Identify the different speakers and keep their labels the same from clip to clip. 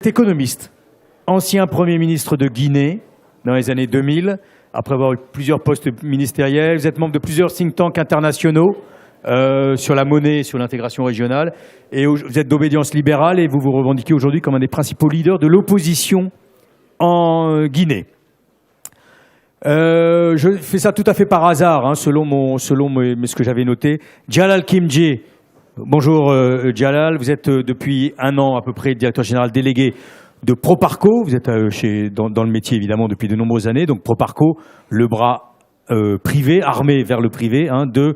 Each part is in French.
Speaker 1: Économiste, ancien Premier ministre de Guinée dans les années 2000, après avoir eu plusieurs postes ministériels. Vous êtes membre de plusieurs think tanks internationaux sur la monnaie et sur l'intégration régionale. Et vous êtes d'obédience libérale et vous vous revendiquez aujourd'hui comme un des principaux leaders de l'opposition en Guinée. Je fais ça tout à fait par hasard, hein, selon ce que j'avais noté. Djalal Kimje. Bonjour Djalal, vous êtes depuis un an à peu près directeur général délégué de Proparco. Vous êtes dans le métier évidemment depuis de nombreuses années. Donc Proparco, le bras privé, armé vers le privé, hein, de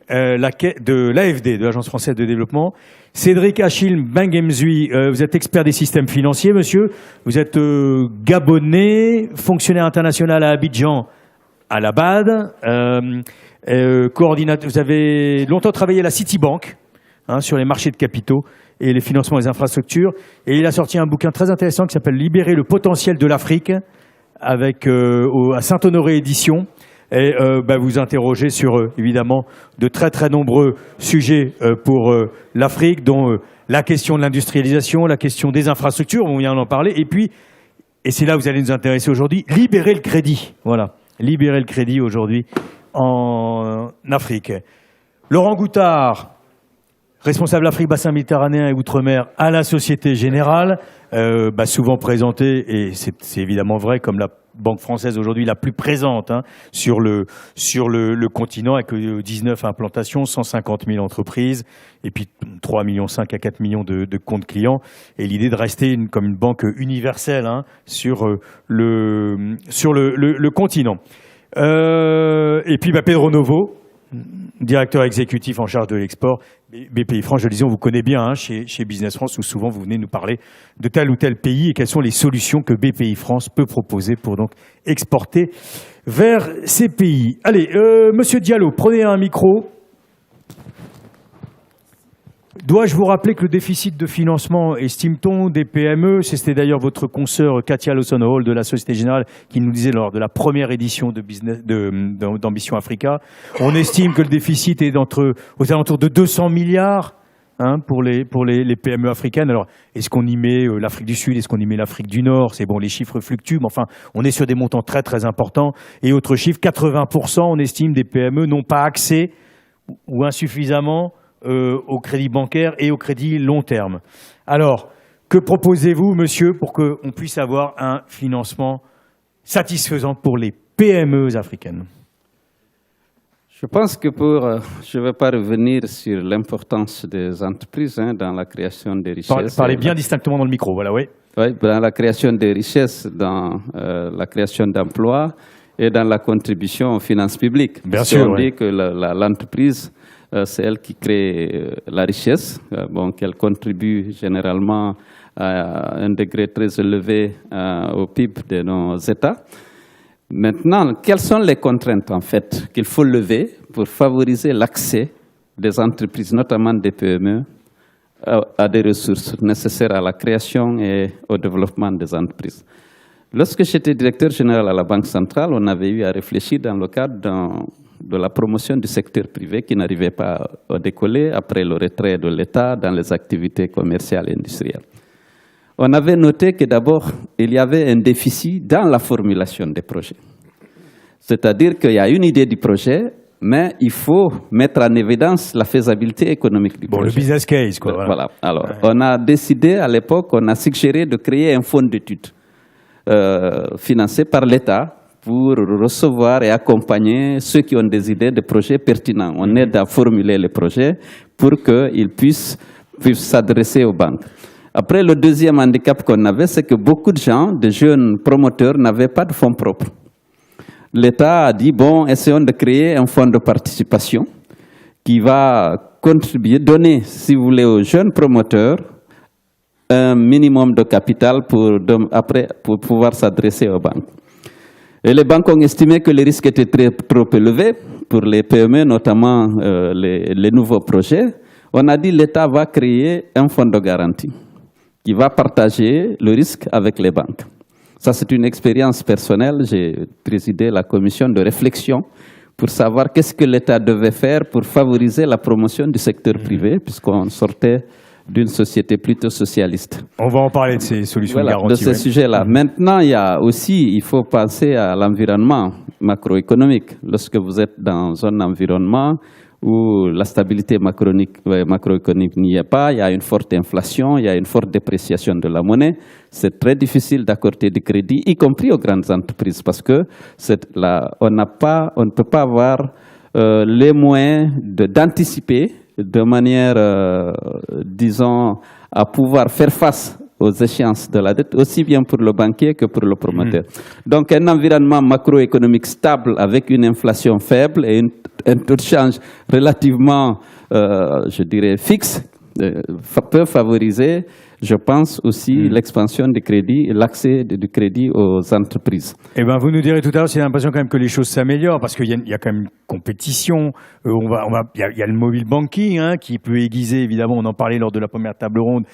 Speaker 1: l'AFD, de l'Agence française de développement. Cédric Achille Bengemzui, vous êtes expert des systèmes financiers, monsieur. Vous êtes gabonais, fonctionnaire international à Abidjan, à la BAD. Coordinateur, vous avez longtemps travaillé à la Citibank, hein, sur les marchés de capitaux et les financements des infrastructures. Et il a sorti un bouquin très intéressant qui s'appelle « Libérer le potentiel de l'Afrique » avec à Saint-Honoré Éditions. Et vous interrogez sur, évidemment, de très très nombreux sujets pour l'Afrique, dont la question de l'industrialisation, la question des infrastructures, on vient d'en parler, et puis, et c'est là où vous allez nous intéresser aujourd'hui, libérer le crédit. Voilà, libérer le crédit aujourd'hui en Afrique. Laurent Goutard, responsable Afrique, bassin méditerranéen et outre-mer à la Société Générale, souvent présenté, et c'est évidemment vrai, comme la Banque française aujourd'hui la plus présente, hein, sur le continent, avec 19 implantations, 150 000 entreprises, et puis 3,5 millions à 4 millions de comptes clients, et l'idée de rester comme une banque universelle, hein, sur le continent. Et puis Pedro Novo, directeur exécutif en charge de l'export, BPI France, je le disais, on vous connaît bien, hein, chez Business France, où souvent vous venez nous parler de tel ou tel pays et quelles sont les solutions que BPI France peut proposer pour donc exporter vers ces pays. Allez, Monsieur Diallo, prenez un micro. Dois-je vous rappeler que le déficit de financement, estime-t-on, des PME, c'était d'ailleurs votre consoeur Katia Lawson-Hall de la Société Générale qui nous disait lors de la première édition d'Ambition Africa, on estime que le déficit est aux alentours de 200 milliards, hein, pour les PME africaines. Alors, est-ce qu'on y met l'Afrique du Sud, est-ce qu'on y met l'Afrique du Nord? C'est bon, les chiffres fluctuent, mais enfin, on est sur des montants très très importants. Et autre chiffre, 80%, on estime, des PME n'ont pas accès ou insuffisamment au crédit bancaire et au crédit long terme. Alors, que proposez-vous, monsieur, pour qu'on puisse avoir un financement satisfaisant pour les PME africaines?
Speaker 2: Je pense que je ne vais pas revenir sur l'importance des entreprises, hein, dans la création des richesses.
Speaker 1: Parlez bien distinctement dans le micro, voilà, oui.
Speaker 2: Oui, dans la création des richesses, dans la création d'emplois et dans la contribution aux finances publiques.
Speaker 1: Bien sûr,
Speaker 2: on dit que l'entreprise, c'est elle qui crée la richesse, qu'elle contribue généralement à un degré très élevé au PIB de nos États. Maintenant, quelles sont les contraintes en fait qu'il faut lever pour favoriser l'accès des entreprises, notamment des PME, à des ressources nécessaires à la création et au développement des entreprises? Lorsque j'étais directeur général à la Banque centrale, on avait eu à réfléchir dans le cadre de la promotion du secteur privé qui n'arrivait pas à décoller après le retrait de l'État dans les activités commerciales et industrielles. On avait noté que d'abord, il y avait un déficit dans la formulation des projets. C'est-à-dire qu'il y a une idée du projet, mais il faut mettre en évidence la faisabilité économique du projet.
Speaker 1: Le business case, quoi.
Speaker 2: Voilà. Alors, on a décidé à l'époque, on a suggéré de créer un fonds d'études financé par l'État pour recevoir et accompagner ceux qui ont des idées de projets pertinents. On aide à formuler les projets pour qu'ils puissent s'adresser aux banques. Après, le deuxième handicap qu'on avait, c'est que beaucoup de gens, de jeunes promoteurs, n'avaient pas de fonds propres. L'État a dit, essayons de créer un fonds de participation qui va contribuer, donner, si vous voulez, aux jeunes promoteurs un minimum de capital pour pouvoir s'adresser aux banques. Et les banques ont estimé que les risques étaient trop élevés pour les PME, notamment les nouveaux projets. On a dit l'État va créer un fonds de garantie qui va partager le risque avec les banques. Ça, c'est une expérience personnelle. J'ai présidé la commission de réflexion pour savoir qu'est-ce que l'État devait faire pour favoriser la promotion du secteur privé, puisqu'on sortait d'une société plutôt socialiste.
Speaker 1: On va en parler de ces solutions garanties.
Speaker 2: De ces sujets-là. Maintenant, il faut penser à l'environnement macroéconomique. Lorsque vous êtes dans un environnement où la stabilité macroéconomique n'y est pas, il y a une forte inflation, il y a une forte dépréciation de la monnaie, c'est très difficile d'accorder des crédits, y compris aux grandes entreprises, parce que on ne peut pas avoir les moyens d'anticiper de manière, disons, à pouvoir faire face aux échéances de la dette, aussi bien pour le banquier que pour le promoteur. Donc, un environnement macroéconomique stable avec une inflation faible et un taux de change relativement, je dirais, fixe, peut favoriser, je pense, aussi l'expansion du crédit, l'accès du crédit aux entreprises.
Speaker 1: Eh ben, vous nous direz tout à l'heure, j'ai l'impression quand même que les choses s'améliorent parce qu'il y a quand même une compétition. Il y a le mobile banking qui peut aiguiser, évidemment, on en parlait lors de la première table ronde,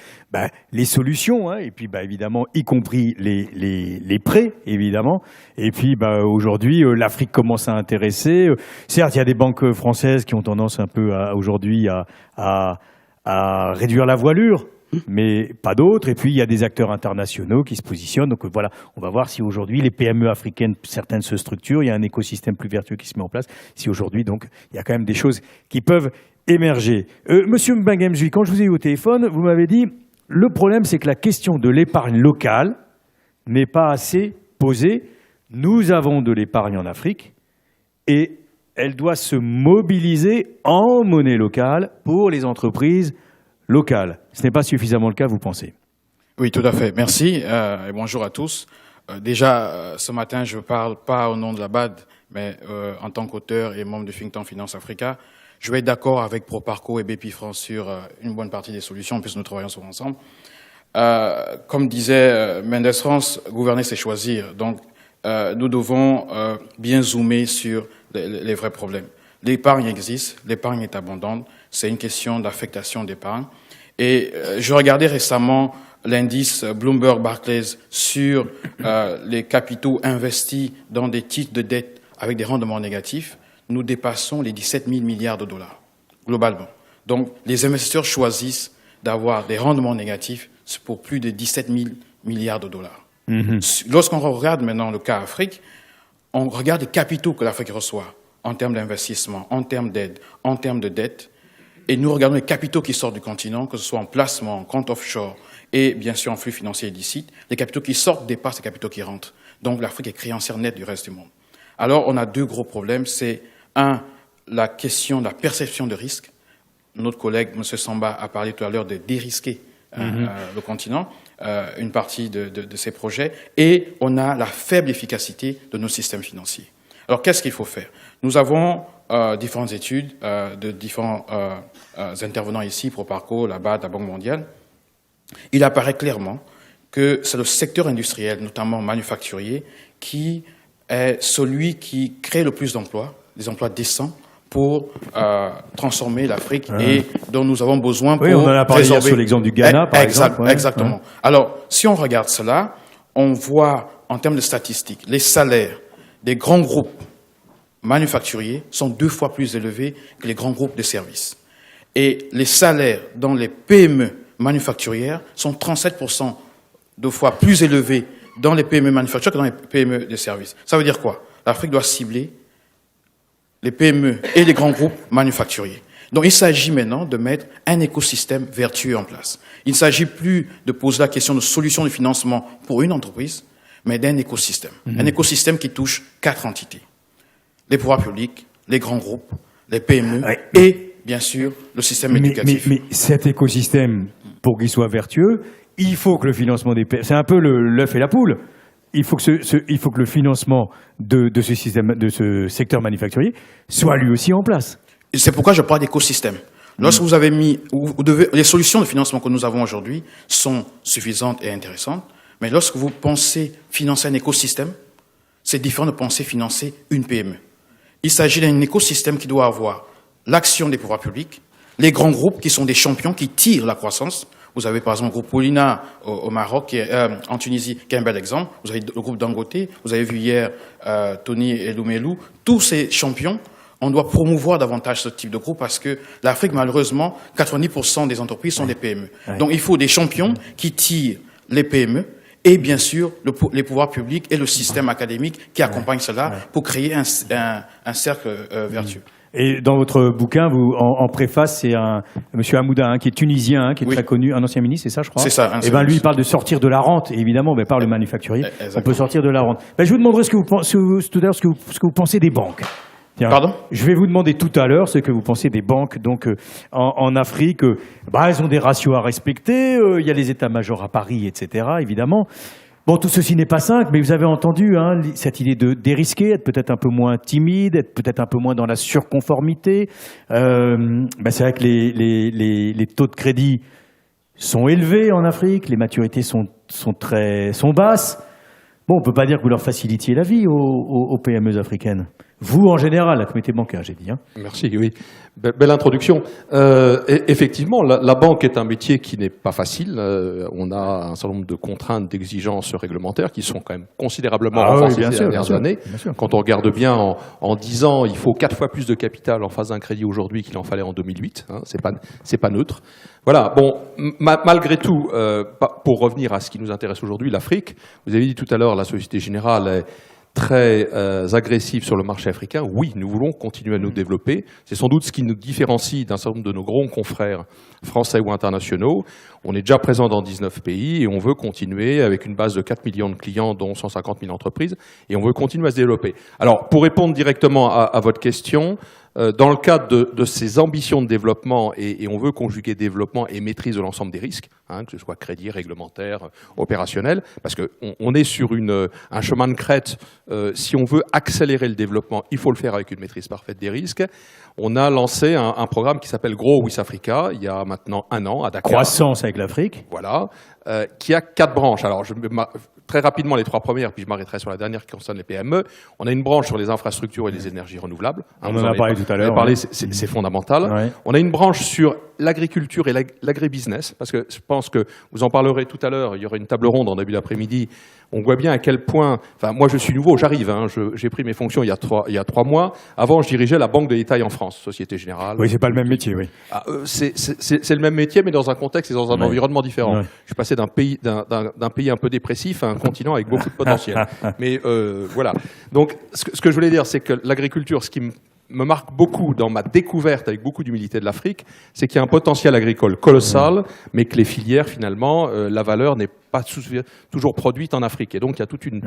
Speaker 1: les solutions, et puis évidemment, y compris les prêts, évidemment. Et puis aujourd'hui, l'Afrique commence à intéresser. Certes, il y a des banques françaises qui ont tendance un peu aujourd'hui à réduire la voilure, mais pas d'autres. Et puis, il y a des acteurs internationaux qui se positionnent. Donc voilà, on va voir si aujourd'hui, les PME africaines, certaines se structurent, il y a un écosystème plus vertueux qui se met en place. Si aujourd'hui, donc, il y a quand même des choses qui peuvent émerger. Monsieur Mbengue-Mzui, quand je vous ai eu au téléphone, vous m'avez dit, le problème, c'est que la question de l'épargne locale n'est pas assez posée. Nous avons de l'épargne en Afrique et elle doit se mobiliser en monnaie locale pour les entreprises locales. Ce n'est pas suffisamment le cas, vous pensez?
Speaker 3: Oui, tout à fait. Merci et bonjour à tous. Déjà, ce matin, je ne parle pas au nom de la BAD, mais en tant qu'auteur et membre du think tank Finance Africa. Je vais être d'accord avec Proparco et Bpifrance sur une bonne partie des solutions, puisque nous travaillons sur ensemble. Comme disait Mendes France, gouverner, c'est choisir. Donc, nous devons bien zoomer sur les vrais problèmes. L'épargne existe, l'épargne est abondante, c'est une question d'affectation d'épargne. Et je regardais récemment l'indice Bloomberg Barclays sur les capitaux investis dans des titres de dette avec des rendements négatifs. Nous dépassons les 17 000 milliards de dollars, globalement. Donc, les investisseurs choisissent d'avoir des rendements négatifs pour plus de 17 000 milliards de dollars. Lorsqu'on regarde maintenant le cas Afrique, on regarde les capitaux que l'Afrique reçoit en termes d'investissement, en termes d'aide, en termes de dette, et nous regardons les capitaux qui sortent du continent, que ce soit en placement, en compte offshore et bien sûr en flux financiers illicites, les capitaux qui sortent dépassent les capitaux qui rentrent. Donc l'Afrique est créancière nette du reste du monde. Alors on a deux gros problèmes, c'est la question de la perception de risque. Notre collègue, M. Samba, a parlé tout à l'heure de dérisquer le continent, une partie de ces projets, et on a la faible efficacité de nos systèmes financiers. Alors, qu'est-ce qu'il faut faire? Nous avons différentes études de différents intervenants ici, Proparco, la BAD, la Banque mondiale. Il apparaît clairement que c'est le secteur industriel, notamment manufacturier, qui est celui qui crée le plus d'emplois, des emplois décents, pour transformer l'Afrique et dont nous avons besoin pour
Speaker 1: on en a parlé
Speaker 3: résorber.
Speaker 1: Hier sur l'exemple du Ghana, par exemple.
Speaker 3: Exactement. Alors, si on regarde cela, on voit, en termes de statistiques, les salaires des grands groupes manufacturiers sont 2 fois plus élevés que les grands groupes de services. Et les salaires dans les PME manufacturières sont 37% de fois plus élevés dans les PME manufacturières que dans les PME de services. Ça veut dire quoi? L'Afrique doit cibler les PME et les grands groupes manufacturiers. Donc il s'agit maintenant de mettre un écosystème vertueux en place. Il ne s'agit plus de poser la question de solution de financement pour une entreprise, mais d'un écosystème. Un écosystème qui touche 4 entités. Les pouvoirs publics, les grands groupes, les PME et, bien sûr, le système éducatif.
Speaker 1: Mais cet écosystème, pour qu'il soit vertueux, il faut que le financement des PME... C'est un peu l'œuf et la poule. Il faut que le financement de ce système, de ce secteur manufacturier soit lui aussi en place.
Speaker 3: Et c'est pourquoi je parle d'écosystème. Lorsque vous avez les solutions de financement que nous avons aujourd'hui sont suffisantes et intéressantes, mais lorsque vous pensez financer un écosystème, c'est différent de penser financer une PME. Il s'agit d'un écosystème qui doit avoir l'action des pouvoirs publics, les grands groupes qui sont des champions qui tirent la croissance. Vous avez par exemple le groupe Paulina au Maroc, en Tunisie, qui est un bel exemple. Vous avez le groupe Dangote, vous avez vu hier Tony Eloumelou. Tous ces champions on doit promouvoir davantage ce type de groupe parce que l'Afrique, malheureusement, 90% des entreprises sont des PME.
Speaker 1: Ouais.
Speaker 3: Donc, il faut des champions qui tirent les PME et, bien sûr, les pouvoirs publics et le système académique qui accompagne cela pour créer un cercle vertueux.
Speaker 1: Et dans votre bouquin, vous, en préface, c'est monsieur Hamouda, qui est tunisien, qui est très connu, un ancien ministre, c'est ça, je crois.
Speaker 3: C'est ça.
Speaker 1: Et lui, il parle de sortir de la rente. Et évidemment, par le manufacturier,
Speaker 3: Exactement.
Speaker 1: on peut sortir de la rente. Je vous demanderai tout à l'heure ce que vous pensez des banques. Tiens,
Speaker 3: Pardon ?
Speaker 1: Je vais vous demander tout à l'heure ce que vous pensez des banques. Donc, en Afrique, elles ont des ratios à respecter. Il y a les états-majors à Paris, etc. Évidemment. Bon, tout ceci n'est pas simple, mais vous avez entendu cette idée de dérisquer, être peut-être un peu moins timide, être peut-être un peu moins dans la surconformité. C'est vrai que les taux de crédit sont élevés en Afrique, les maturités sont basses. Bon, on peut pas dire que vous leur facilitiez la vie aux PME africaines. Vous, en général, la communauté bancaire, j'ai dit.
Speaker 4: Merci, oui. Belle introduction. Effectivement, la banque est un métier qui n'est pas facile. On a un certain nombre de contraintes, d'exigences réglementaires qui sont quand même considérablement renforcées ces dernières années. Quand on regarde bien, en 10 ans, il faut 4 fois plus de capital en phase d'un crédit aujourd'hui qu'il en fallait en 2008. C'est pas neutre. Voilà. Bon, malgré tout, pour revenir à ce qui nous intéresse aujourd'hui, l'Afrique. Vous avez dit tout à l'heure, la Société Générale est très agressif sur le marché africain. Oui, nous voulons continuer à nous développer. C'est sans doute ce qui nous différencie d'un certain nombre de nos grands confrères français ou internationaux. On est déjà présent dans 19 pays et on veut continuer avec une base de 4 millions de clients, dont 150 000 entreprises, et on veut continuer à se développer. Alors, pour répondre directement à votre question, dans le cadre de ces ambitions de développement, et on veut conjuguer développement et maîtrise de l'ensemble des risques, que ce soit crédit, réglementaire, opérationnel, parce qu'on est sur un chemin de crête. Si on veut accélérer le développement, il faut le faire avec une maîtrise parfaite des risques. On a lancé un programme qui s'appelle Grow with Africa, il y a maintenant 1 an à Dakar.
Speaker 1: Croissance avec l'Afrique.
Speaker 4: Voilà, qui a 4 branches. Alors, très rapidement les 3 premières, puis je m'arrêterai sur la dernière qui concerne les PME. On a une branche sur les infrastructures et les énergies renouvelables.
Speaker 1: On en a parlé tout à l'heure.
Speaker 4: C'est fondamental.
Speaker 1: Ouais.
Speaker 4: On a une branche sur l'agriculture et l'agribusiness, parce que je pense que vous en parlerez tout à l'heure. Il y aura une table ronde en début d'après-midi. On voit bien à quel point... Enfin, moi, je suis nouveau, j'arrive. J'ai pris mes fonctions il y a 3 mois. Avant, je dirigeais la Banque de détail en France, Société Générale.
Speaker 1: Oui, c'est pas le même métier, oui.
Speaker 4: C'est le même métier, mais dans un contexte et dans un environnement différent. Ouais. Je suis passé d'un pays un peu dépressif à un continent avec beaucoup de potentiel. Mais voilà. Donc, ce que je voulais dire, c'est que l'agriculture, ce qui me marque beaucoup dans ma découverte avec beaucoup d'humilité de l'Afrique, c'est qu'il y a un potentiel agricole colossal, mais que les filières, finalement, la valeur n'est pas toujours produite en Afrique. Et donc, il y a toute une...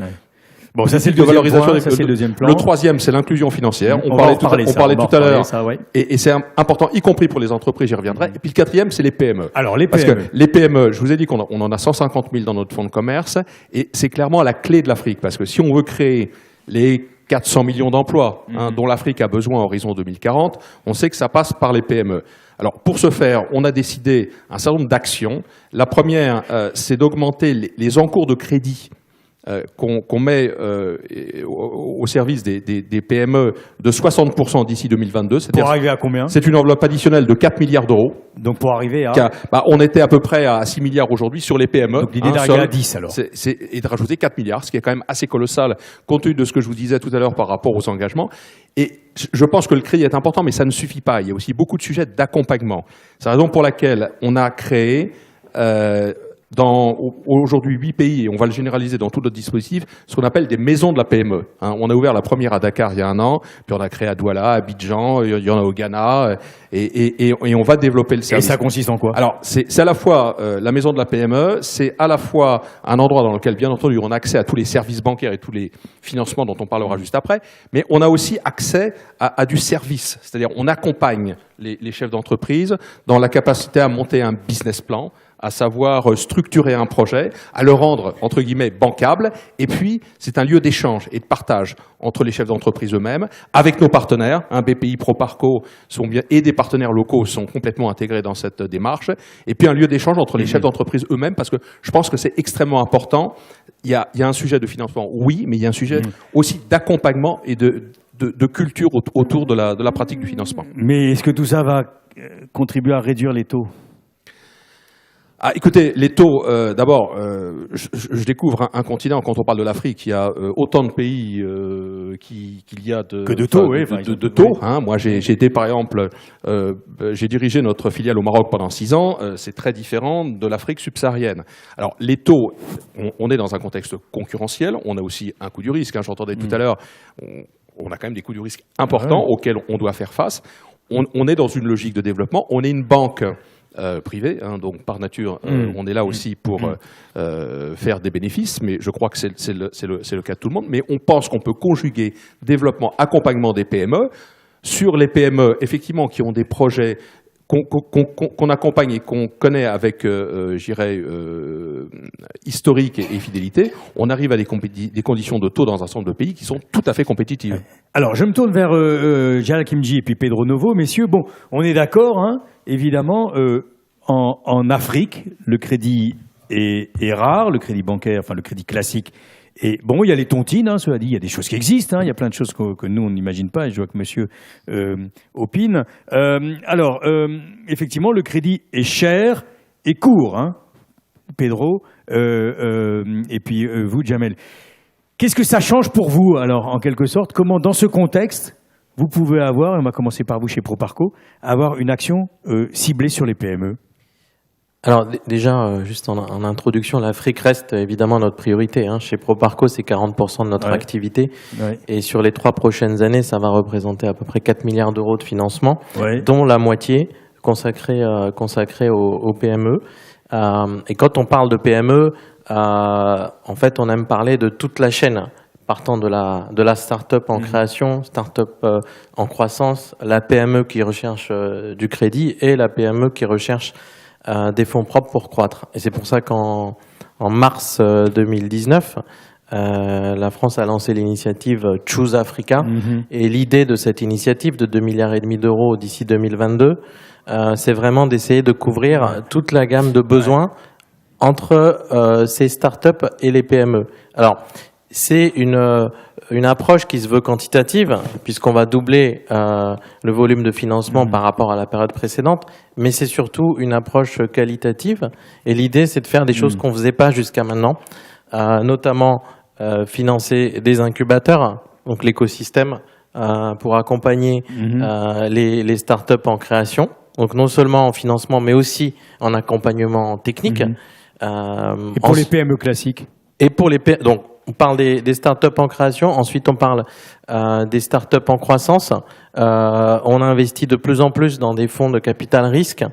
Speaker 1: Bon, ça c'est le deuxième point, ça c'est le deuxième plan.
Speaker 4: Le troisième, c'est l'inclusion financière. On parlait tout à l'heure, et c'est important, y compris pour les entreprises, j'y reviendrai. Et puis le quatrième, c'est les PME.
Speaker 1: Alors les PME.
Speaker 4: Parce que les PME, je vous ai dit qu'on en a 150 000 dans notre fonds de commerce, et c'est clairement la clé de l'Afrique, parce que si on veut créer les 400 millions d'emplois dont l'Afrique a besoin à horizon 2040, on sait que ça passe par les PME. Alors, pour ce faire, on a décidé un certain nombre d'actions. La première, c'est d'augmenter les encours de crédit qu'on met au service des PME de 60% d'ici 2022.
Speaker 1: Pour arriver à combien ?
Speaker 4: C'est une enveloppe additionnelle de 4 milliards d'euros.
Speaker 1: Donc pour arriver à...
Speaker 4: on était à peu près à 6 milliards aujourd'hui sur les PME.
Speaker 1: Donc l'idée d'arriver à 10 alors.
Speaker 4: Et de rajouter 4 milliards, ce qui est quand même assez colossal compte tenu de ce que je vous disais tout à l'heure par rapport aux engagements. Et je pense que le crédit est important, mais ça ne suffit pas. Il y a aussi beaucoup de sujets d'accompagnement. C'est la raison pour laquelle on a créé... dans aujourd'hui 8 pays, et on va le généraliser dans tout notre dispositif, ce qu'on appelle des maisons de la PME. On a ouvert la première à Dakar il y a 1 an, puis on a créé à Douala, à Abidjan, il y en a au Ghana, et on va développer le service.
Speaker 1: Et ça consiste en quoi ?
Speaker 4: Alors, c'est à la fois la maison de la PME, c'est à la fois un endroit dans lequel, bien entendu, on a accès à tous les services bancaires et tous les financements dont on parlera juste après, mais on a aussi accès à du service. C'est-à-dire, on accompagne les chefs d'entreprise dans la capacité à monter un business plan, à savoir structurer un projet, à le rendre, entre guillemets, bancable. Et puis, c'est un lieu d'échange et de partage entre les chefs d'entreprise eux-mêmes, avec nos partenaires. BPI, Proparco et des partenaires locaux sont complètement intégrés dans cette démarche. Et puis, un lieu d'échange entre les chefs d'entreprise eux-mêmes, parce que je pense que c'est extrêmement important. Il y a un sujet de financement, oui, mais il y a un sujet aussi d'accompagnement et de culture autour de la pratique du financement.
Speaker 1: Mais est-ce que tout ça va contribuer à réduire les taux ?
Speaker 4: Écoutez, les taux, d'abord, je découvre un continent, quand on parle de l'Afrique, il y a autant de pays qu'il y a
Speaker 1: de taux.
Speaker 4: De taux. Hein. Moi, j'ai été, par exemple, j'ai dirigé notre filiale au Maroc pendant 6 ans. C'est très différent de l'Afrique subsaharienne. Alors, les taux, on est dans un contexte concurrentiel. On a aussi un coût du risque. Hein. J'entendais tout à l'heure, on a quand même des coûts du risque importants auxquels on doit faire face. On est dans une logique de développement. On est une banque privée, hein, donc par nature, on est là aussi pour faire des bénéfices, mais je crois que c'est le cas de tout le monde. Mais on pense qu'on peut conjuguer développement, accompagnement des PME. Sur les PME, effectivement, qui ont des projets qu'on accompagne et qu'on connaît avec, historique et fidélité, on arrive à des conditions de taux dans un certain nombre de pays qui sont tout à fait compétitives.
Speaker 1: Alors, je me tourne vers Jalal Kimji et puis Pedro Novo. Messieurs, bon, on est d'accord, hein, évidemment, en Afrique, le crédit est rare, le crédit bancaire, enfin le crédit classique. Et bon, il y a les tontines, hein, cela dit, il y a des choses qui existent, hein, il y a plein de choses que nous, on n'imagine pas, et je vois que monsieur opine. Alors, effectivement, le crédit est cher et court, hein, Pedro, et puis vous, Jamel. Qu'est-ce que ça change pour vous, alors, en quelque sorte? Comment, dans ce contexte, vous pouvez avoir, et on va commencer par vous chez Proparco, avoir une action ciblée sur les PME?
Speaker 5: Alors déjà, juste en introduction, l'Afrique reste évidemment notre priorité. Hein. Chez Proparco, c'est 40% de notre activité. Ouais. Et sur les 3 prochaines années, ça va représenter à peu près 4 milliards d'euros de financement, dont la moitié consacrée aux PME. Et quand on parle de PME, en fait, on aime parler de toute la chaîne, partant de la start-up en création, start-up en croissance, la PME qui recherche du crédit et la PME qui recherche des fonds propres pour croître. Et c'est pour ça qu'en mars 2019, la France a lancé l'initiative Choose Africa. Et l'idée de cette initiative de 2,5 milliards d'euros d'ici 2022, c'est vraiment d'essayer de couvrir toute la gamme de besoins entre ces startups et les PME. Alors, c'est une approche qui se veut quantitative, puisqu'on va doubler le volume de financement par rapport à la période précédente, mais c'est surtout une approche qualitative. Et l'idée, c'est de faire des choses qu'on ne faisait pas jusqu'à maintenant, notamment financer des incubateurs, donc l'écosystème, pour accompagner les startups en création. Donc non seulement en financement, mais aussi en accompagnement technique.
Speaker 1: Et pour les PME classiques?
Speaker 5: Et pour les PME, donc on parle des startups en création, ensuite on parle des startups en croissance. On investit de plus en plus dans des fonds de capital risque,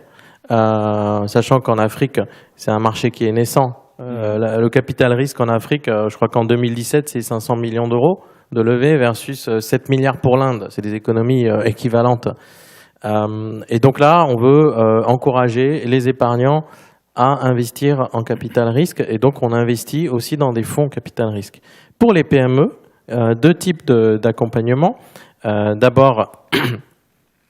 Speaker 5: sachant qu'en Afrique, c'est un marché qui est naissant. Le capital risque en Afrique, je crois qu'en 2017, c'est 500 millions d'euros de levée versus 7 milliards pour l'Inde. C'est des économies équivalentes. Et donc là, on veut encourager les épargnants à investir en capital risque, et donc on investit aussi dans des fonds capital risque. Pour les PME, 2 types d'accompagnement. D'abord,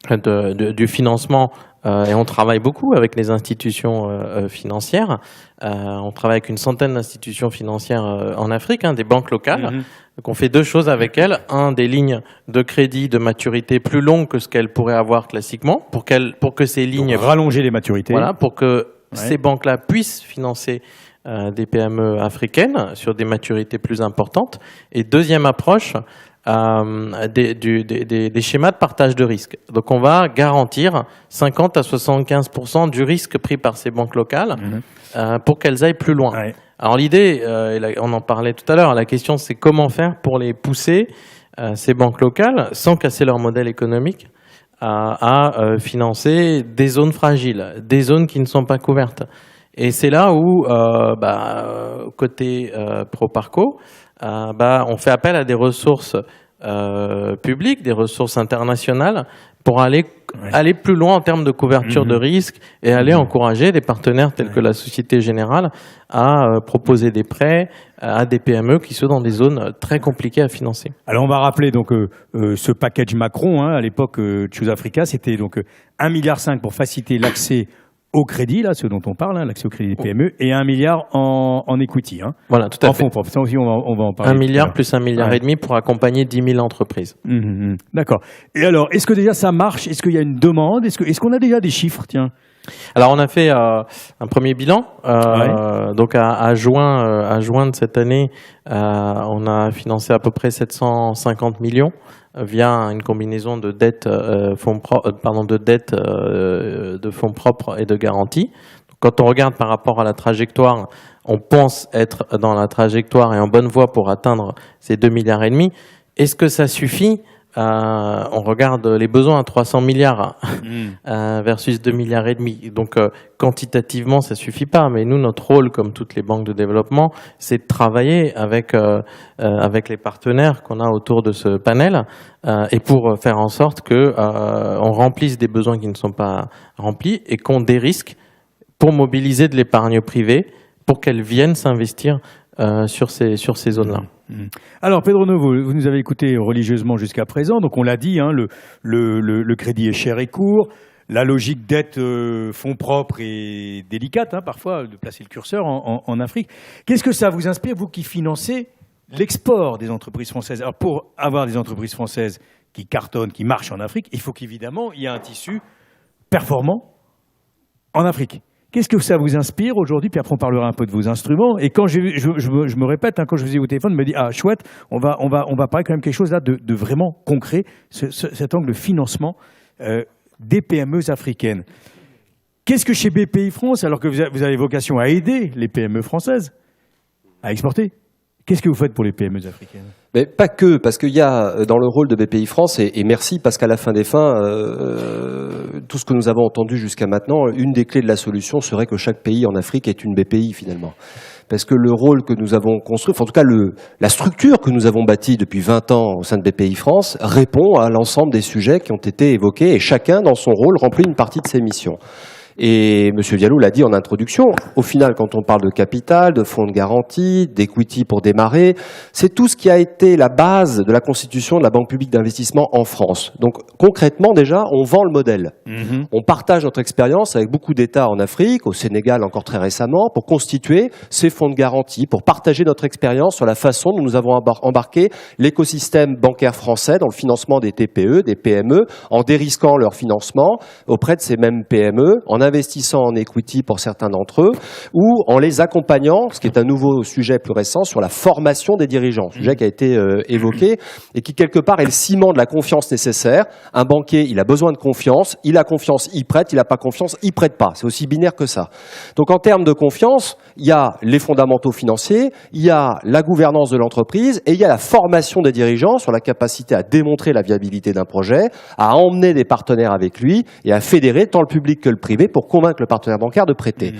Speaker 5: du financement, et on travaille beaucoup avec les institutions financières. On travaille avec une centaine d'institutions financières en Afrique, des banques locales. Donc on fait 2 choses avec elles. Des lignes de crédit de maturité plus longues que ce qu'elles pourraient avoir classiquement, pour que ces lignes...
Speaker 1: Donc, rallonger les maturités.
Speaker 5: Voilà, pour que ces banques-là puissent financer des PME africaines sur des maturités plus importantes. Et deuxième approche, des schémas de partage de risque. Donc on va garantir 50 à 75% du risque pris par ces banques locales pour qu'elles aillent plus loin. Alors l'idée, on en parlait tout à l'heure, la question c'est comment faire pour les pousser, ces banques locales, sans casser leur modèle économique, à financer des zones fragiles, des zones qui ne sont pas couvertes. Et c'est là où, côté Proparco, on fait appel à des ressources publiques, des ressources internationales, pour aller plus loin en termes de couverture de risque et aller encourager des partenaires tels que la Société Générale à proposer des prêts à des PME qui sont dans des zones très compliquées à financer.
Speaker 1: Alors on va rappeler donc ce package Macron, à l'époque Choose Africa, c'était donc 1,5 milliard pour faciliter l'accès au crédit, là, ce dont on parle, l'accès au crédit des PME, et 1 milliard en equity.
Speaker 5: Voilà, tout à fait.
Speaker 1: En fonds propres. Ça aussi, on va en parler.
Speaker 5: 1 milliard plus 1,5 milliard pour accompagner 10 000 entreprises.
Speaker 1: D'accord. Et alors, est-ce que déjà ça marche? Est-ce qu'il y a une demande? Est-ce qu'on a déjà des chiffres? Tiens.
Speaker 5: Alors on a fait un premier bilan. Donc à juin de cette année, on a financé à peu près 750 millions via une combinaison de dettes, de fonds propres et de garanties. Quand on regarde par rapport à la trajectoire, on pense être dans la trajectoire et en bonne voie pour atteindre ces 2,5 milliards. Est-ce que ça suffit ? On regarde les besoins à 300 milliards versus 2,5 milliards. Donc quantitativement, ça suffit pas. Mais nous, notre rôle, comme toutes les banques de développement, c'est de travailler avec les partenaires qu'on a autour de ce panel et pour faire en sorte que on remplisse des besoins qui ne sont pas remplis et qu'on dérisque pour mobiliser de l'épargne privée pour qu'elle vienne s'investir sur ces zones-là.
Speaker 1: Alors, Pedro Novo, vous nous avez écouté religieusement jusqu'à présent. Donc, on l'a dit, hein, le crédit est cher et court. La logique dette fonds propres est délicate, hein, parfois, de placer le curseur en Afrique. Qu'est-ce que ça vous inspire, vous qui financez l'export des entreprises françaises? Alors, pour avoir des entreprises françaises qui cartonnent, qui marchent en Afrique, il faut qu'évidemment, il y ait un tissu performant en Afrique. Qu'est-ce que ça vous inspire aujourd'hui? Puis après, on parlera un peu de vos instruments. Et quand je me répète, hein, quand je vous ai au téléphone, je me dis, ah, chouette, on va parler quand même quelque chose là de vraiment concret, cet angle de financement des PME africaines. Qu'est-ce que chez BPI France, alors que vous avez vocation à aider les PME françaises à exporter, qu'est-ce que vous faites pour les PME africaines?
Speaker 6: Mais pas que, parce qu'il y a dans le rôle de BPI France, et merci parce qu'à la fin des fins, tout ce que nous avons entendu jusqu'à maintenant, une des clés de la solution serait que chaque pays en Afrique est une BPI finalement. Parce que le rôle que nous avons construit, enfin, en tout cas la structure que nous avons bâtie depuis 20 ans au sein de BPI France répond à l'ensemble des sujets qui ont été évoqués et chacun dans son rôle remplit une partie de ses missions. Et M. Diallo l'a dit en introduction, au final, quand on parle de capital, de fonds de garantie, d'equity pour démarrer, c'est tout ce qui a été la base de la constitution de la Banque publique d'investissement en France. Donc concrètement, déjà, on vend le modèle. On partage notre expérience avec beaucoup d'États en Afrique, au Sénégal encore très récemment, pour constituer ces fonds de garantie, pour partager notre expérience sur la façon dont nous avons embarqué l'écosystème bancaire français dans le financement des TPE, des PME, en dérisquant leur financement auprès de ces mêmes PME, en investissant en equity pour certains d'entre eux, ou en les accompagnant, ce qui est un nouveau sujet plus récent, sur la formation des dirigeants, sujet qui a été évoqué, et qui quelque part est le ciment de la confiance nécessaire. Un banquier, il a besoin de confiance, il a confiance, il prête, il n'a pas confiance, il prête pas. C'est aussi binaire que ça. Donc en termes de confiance, il y a les fondamentaux financiers, il y a la gouvernance de l'entreprise, et il y a la formation des dirigeants sur la capacité à démontrer la viabilité d'un projet, à emmener des partenaires avec lui, et à fédérer tant le public que le privé pour convaincre le partenaire bancaire de prêter.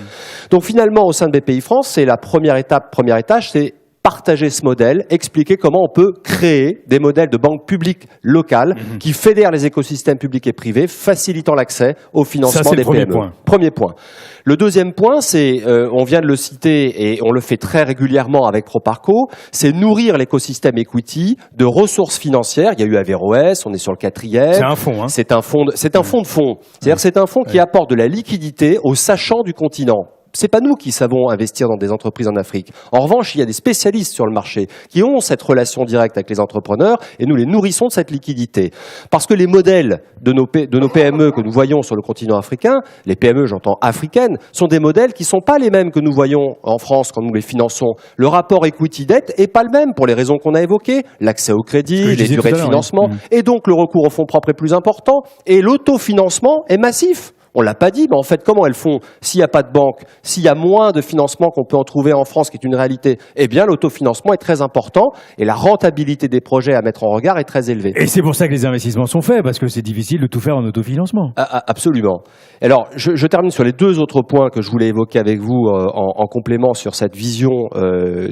Speaker 6: Donc finalement, au sein de BPI France, c'est la première étage, c'est partager ce modèle, expliquer comment on peut créer des modèles de banques publiques locales qui fédèrent les écosystèmes publics et privés, facilitant l'accès au financement des PME. Premier point. Le deuxième point, c'est, on vient de le citer et on le fait très régulièrement avec Proparco, c'est nourrir l'écosystème equity de ressources financières. Il y a eu Averroès, on est sur le 4e.
Speaker 1: C'est un fonds, hein.
Speaker 6: C'est un fonds de fonds. C'est-à-dire c'est un fonds qui apporte de la liquidité aux sachants du continent. C'est pas nous qui savons investir dans des entreprises en Afrique. En revanche, il y a des spécialistes sur le marché qui ont cette relation directe avec les entrepreneurs et nous les nourrissons de cette liquidité. Parce que les modèles de nos PME que nous voyons sur le continent africain, les PME, j'entends africaines, sont des modèles qui sont pas les mêmes que nous voyons en France quand nous les finançons. Le rapport equity-dette est pas le même pour les raisons qu'on a évoquées. L'accès au crédit, les durées de financement, et donc le recours aux fonds propres est plus important et l'autofinancement est massif. On l'a pas dit, mais en fait, comment elles font s'il n'y a pas de banque, s'il y a moins de financement qu'on peut en trouver en France, qui est une réalité? Eh bien, l'autofinancement est très important et la rentabilité des projets à mettre en regard est très élevée.
Speaker 1: Et c'est pour ça que les investissements sont faits, parce que c'est difficile de tout faire en autofinancement.
Speaker 6: Absolument. Alors, je termine sur les deux autres points que je voulais évoquer avec vous en complément sur cette vision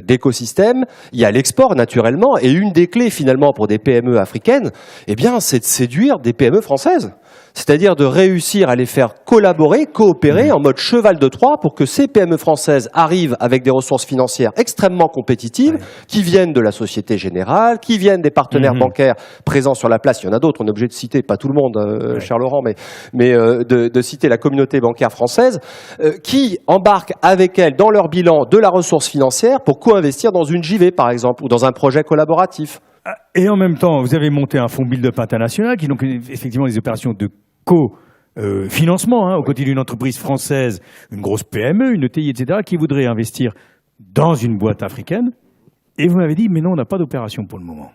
Speaker 6: d'écosystème. Il y a l'export, naturellement, et une des clés, finalement, pour des PME africaines, eh bien, c'est de séduire des PME françaises. C'est-à-dire de réussir à les faire collaborer, coopérer en mode cheval de Troie pour que ces PME françaises arrivent avec des ressources financières extrêmement compétitives, qui viennent de la Société Générale, qui viennent des partenaires bancaires présents sur la place. Il y en a d'autres, on est obligé de citer, pas tout le monde, cher Laurent, mais de citer la communauté bancaire française, qui embarquent avec elles dans leur bilan de la ressource financière pour co-investir dans une JV, par exemple, ou dans un projet collaboratif.
Speaker 1: Et en même temps, vous avez monté un fonds build-up international qui donc effectivement des opérations de financement aux côtés d'une entreprise française, une grosse PME, une ETI, etc., qui voudrait investir dans une boîte africaine. Et vous m'avez dit, mais non, on n'a pas d'opération pour le moment.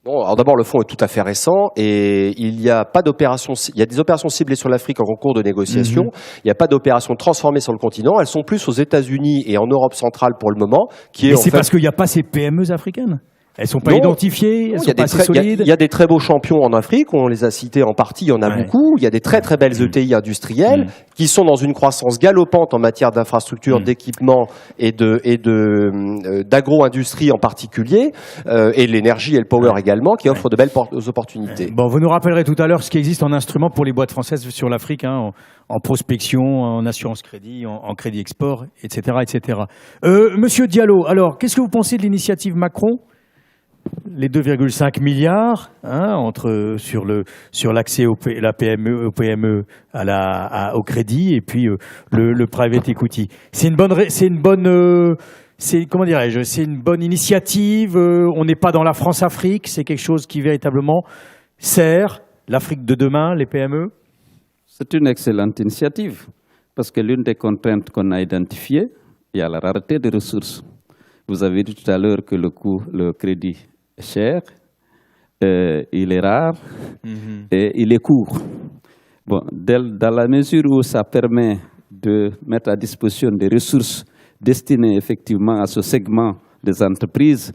Speaker 6: Bon, alors d'abord, le fonds est tout à fait récent et il y a pas d'opération. Il y a des opérations ciblées sur l'Afrique en cours de négociation. Il n'y a pas d'opérations transformées sur le continent. Elles sont plus aux États-Unis et en Europe centrale pour le moment.
Speaker 1: Mais c'est parce qu'il n'y a pas ces PME africaines. Elles sont pas identifiées, elles sont pas assez solides.
Speaker 6: Il y a des très beaux champions en Afrique, on les a cités en partie, il y en a beaucoup. Il y a des très très belles ETI industrielles qui sont dans une croissance galopante en matière d'infrastructures, d'équipements et d'agro-industrie en particulier, et l'énergie et le power également, qui offrent de belles opportunités.
Speaker 1: Bon, vous nous rappellerez tout à l'heure ce qui existe en instruments pour les boîtes françaises sur l'Afrique, en prospection, en assurance crédit, en crédit export, etc., etc. Monsieur Diallo, alors, qu'est-ce que vous pensez de l'initiative Macron ? Les 2,5 milliards sur l'accès au PME au crédit et puis le private equity. C'est une bonne initiative. On n'est pas dans la France-Afrique. C'est quelque chose qui véritablement sert l'Afrique de demain, les PME.
Speaker 2: C'est une excellente initiative parce que l'une des contraintes qu'on a identifiées, il y a la rareté des ressources. Vous avez dit tout à l'heure que le crédit est cher, il est rare et il est court. Bon, dans la mesure où ça permet de mettre à disposition des ressources destinées effectivement à ce segment des entreprises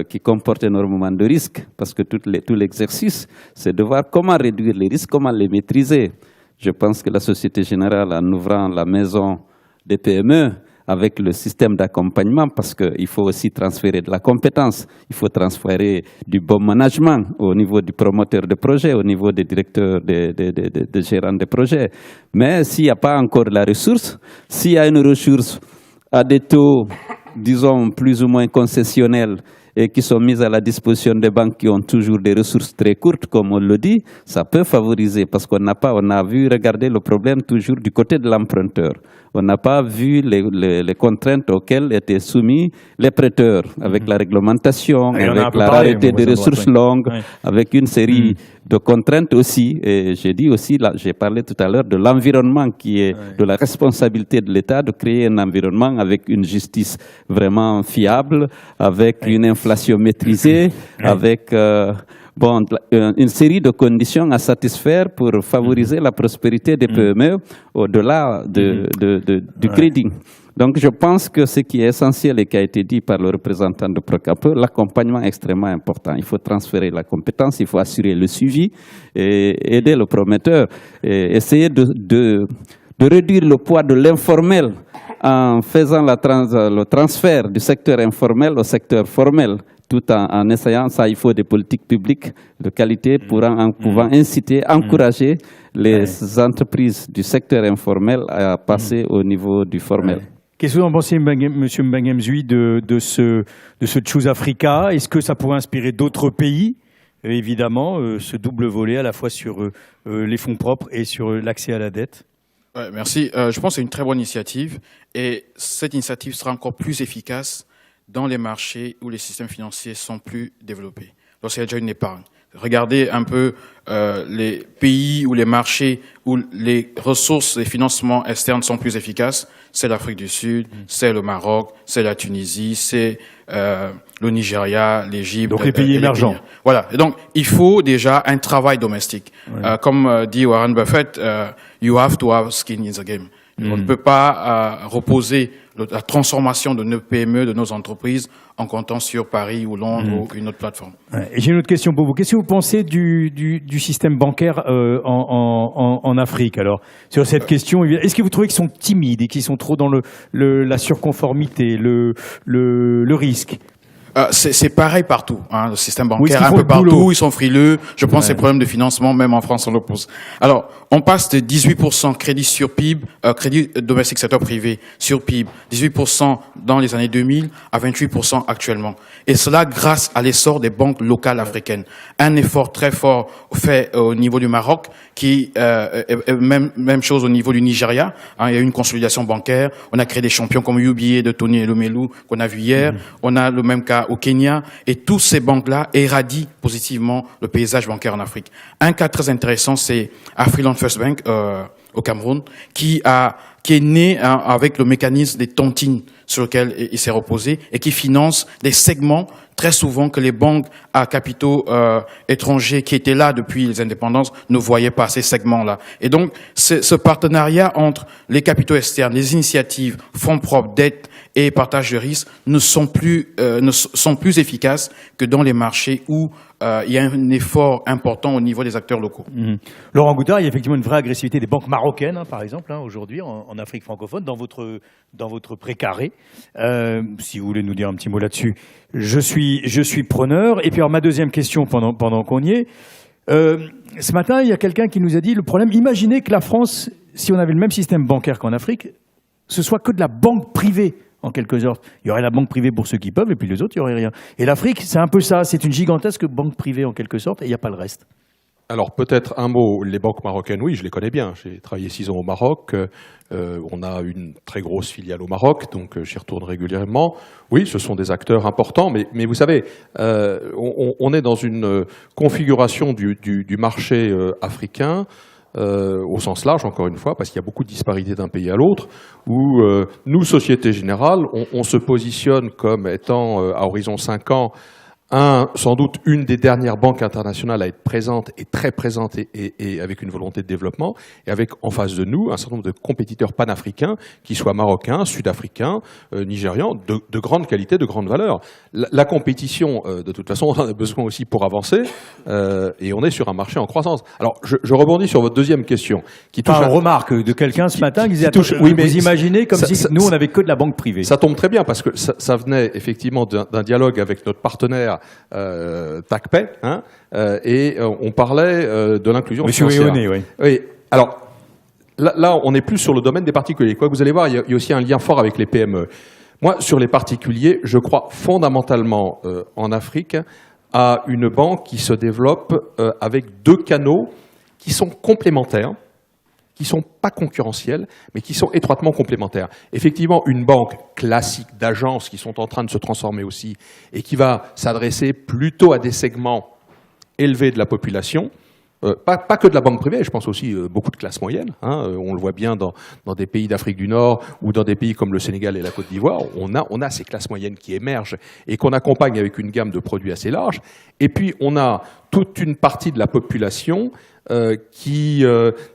Speaker 2: qui comportent énormément de risques, parce que tout l'exercice, c'est de voir comment réduire les risques, comment les maîtriser. Je pense que la Société Générale, en ouvrant la maison des PME, avec le système d'accompagnement, parce qu'il faut aussi transférer de la compétence, il faut transférer du bon management au niveau du promoteur de projet, au niveau des directeurs, des gérants de projets. Mais s'il n'y a pas encore de la ressource, s'il y a une ressource à des taux, disons, plus ou moins concessionnels, et qui sont mises à la disposition des banques qui ont toujours des ressources très courtes, comme on le dit, ça peut favoriser, parce on a vu regarder le problème toujours du côté de l'emprunteur. On n'a pas vu les contraintes auxquelles étaient soumis les prêteurs, avec la réglementation, avec la rareté des ressources longues, avec une série de contraintes aussi. Et j'ai parlé tout à l'heure de l'environnement qui est de la responsabilité de l'État de créer un environnement avec une justice vraiment fiable, avec une inflation maîtrisée, avec une série de conditions à satisfaire pour favoriser la prospérité des PME au-delà du crédit. Donc je pense que ce qui est essentiel et qui a été dit par le représentant de Procapo, l'accompagnement est extrêmement important. Il faut transférer la compétence, il faut assurer le suivi et aider le prometteur. Et essayer de réduire le poids de l'informel en faisant le transfert du secteur informel au secteur formel, tout en essayant, ça il faut des politiques publiques de qualité pouvant inciter, encourager les entreprises du secteur informel à passer au niveau du formel.
Speaker 1: Qu'est-ce que vous en pensez, M. Mbangemzui, de ce Choose Africa? Est-ce que ça pourrait inspirer d'autres pays? Évidemment, ce double volet à la fois sur les fonds propres et sur l'accès à la dette.
Speaker 3: Ouais, merci. Je pense que c'est une très bonne initiative et cette initiative sera encore plus efficace dans les marchés où les systèmes financiers sont plus développés. Lorsqu'il y a déjà une épargne. Regardez un peu les pays ou les marchés où les ressources et financements externes sont plus efficaces. C'est l'Afrique du Sud, c'est le Maroc, c'est la Tunisie, c'est le Nigeria, l'Égypte.
Speaker 1: Donc les pays émergents.
Speaker 3: Voilà. Et donc il faut déjà un travail domestique. Comme dit Warren Buffett, you have to have skin in the game. On ne peut pas reposer la transformation de nos PME, de nos entreprises, en comptant sur Paris ou Londres ou une autre plateforme.
Speaker 1: Et j'ai une autre question pour vous. Qu'est-ce que vous pensez du système bancaire en Afrique? Alors, sur cette question, est-ce que vous trouvez qu'ils sont timides et qu'ils sont trop dans la surconformité, le risque?
Speaker 3: C'est pareil partout, le système bancaire, un peu partout, ils sont frileux. Je pense que c'est problème de financement, même en France, on le pose. Alors, on passe de 18% crédit sur PIB, crédit domestique secteur privé sur PIB, 18% dans les années 2000 à 28% actuellement. Et cela grâce à l'essor des banques locales africaines. Un effort très fort fait au niveau du Maroc, même chose au niveau du Nigeria. Il y a eu une consolidation bancaire. On a créé des champions comme UBA de Tony Elumelu qu'on a vu hier. On a le même cas au Kenya, et toutes ces banques-là éradient positivement le paysage bancaire en Afrique. Un cas très intéressant, c'est Afriland First Bank au Cameroun, qui est né avec le mécanisme des tontines sur lequel il s'est reposé et qui finance des segments très souvent que les banques à capitaux étrangers qui étaient là depuis les indépendances ne voyaient pas ces segments-là. Et donc, ce partenariat entre les capitaux externes, les initiatives, fonds propres, dettes et partage de risques ne sont plus efficaces que dans les marchés où il y a un effort important au niveau des acteurs locaux.
Speaker 1: Laurent Goutard, il y a effectivement une vraie agressivité des banques marocaines, par exemple, aujourd'hui, en Afrique francophone, dans votre précaré. Si vous voulez nous dire un petit mot là-dessus, je suis preneur. Et puis, alors, ma deuxième question pendant qu'on y est. Ce matin, il y a quelqu'un qui nous a dit le problème, imaginez que la France, si on avait le même système bancaire qu'en Afrique, ce soit que de la banque privée, en quelque sorte. Il y aurait la banque privée pour ceux qui peuvent, et puis les autres, il n'y aurait rien. Et l'Afrique, c'est un peu ça, c'est une gigantesque banque privée, en quelque sorte, et il n'y a pas le reste.
Speaker 4: Alors peut-être un mot, les banques marocaines, oui, je les connais bien. J'ai travaillé 6 ans au Maroc, on a une très grosse filiale au Maroc, donc j'y retourne régulièrement. Oui, ce sont des acteurs importants, mais vous savez, on est dans une configuration du marché africain, au sens large, encore une fois, parce qu'il y a beaucoup de disparités d'un pays à l'autre, où nous, Société Générale, on se positionne comme étant, à horizon 5 ans, sans doute une des dernières banques internationales à être présente et très présente et avec une volonté de développement, et avec en face de nous un certain nombre de compétiteurs panafricains, qui soient marocains, sud-africains, nigérians, de grande qualité, de grande valeur. La compétition, de toute façon, on en a besoin aussi pour avancer, et on est sur un marché en croissance. Alors, je rebondis sur votre deuxième question, qui touche
Speaker 1: une remarque de quelqu'un ce matin qui disait,
Speaker 4: oui, mais
Speaker 1: vous imaginez comme si nous, on n'avait que de la banque privée.
Speaker 4: Ça tombe très bien, parce que ça venait effectivement d'un dialogue avec notre partenaire TACPAY, et on parlait de l'inclusion financière.
Speaker 1: Monsieur Eoné, oui.
Speaker 4: Oui. Alors, là, on n'est plus sur le domaine des particuliers. Quoi que vous allez voir, il y a aussi un lien fort avec les PME. Moi, sur les particuliers, je crois fondamentalement en Afrique à une banque qui se développe avec 2 canaux qui sont complémentaires, qui ne sont pas concurrentiels, mais qui sont étroitement complémentaires. Effectivement, une banque classique d'agences qui sont en train de se transformer aussi, et qui va s'adresser plutôt à des segments élevés de la population, pas que de la banque privée, je pense aussi beaucoup de classes moyennes. On le voit bien dans des pays d'Afrique du Nord ou dans des pays comme le Sénégal et la Côte d'Ivoire. On a ces classes moyennes qui émergent et qu'on accompagne avec une gamme de produits assez large. Et puis, on a toute une partie de la population qui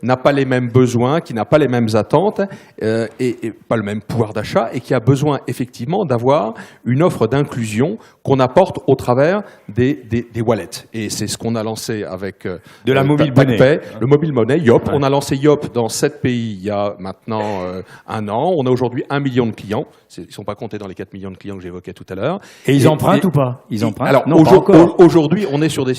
Speaker 4: n'a pas les mêmes besoins, qui n'a pas les mêmes attentes et pas le même pouvoir d'achat, et qui a besoin effectivement d'avoir une offre d'inclusion qu'on apporte au travers des wallets. Et c'est ce qu'on a lancé avec
Speaker 1: de la mobile money.
Speaker 4: Le mobile money, YOP. Ouais. On a lancé YOP dans 7 pays il y a maintenant 1 an. On a aujourd'hui 1 million de clients. Ils ne sont pas comptés dans les 4 millions de clients que j'évoquais tout à l'heure.
Speaker 1: Et ils empruntent ou pas? Ils empruntent.
Speaker 4: Alors aujourd'hui, on est sur des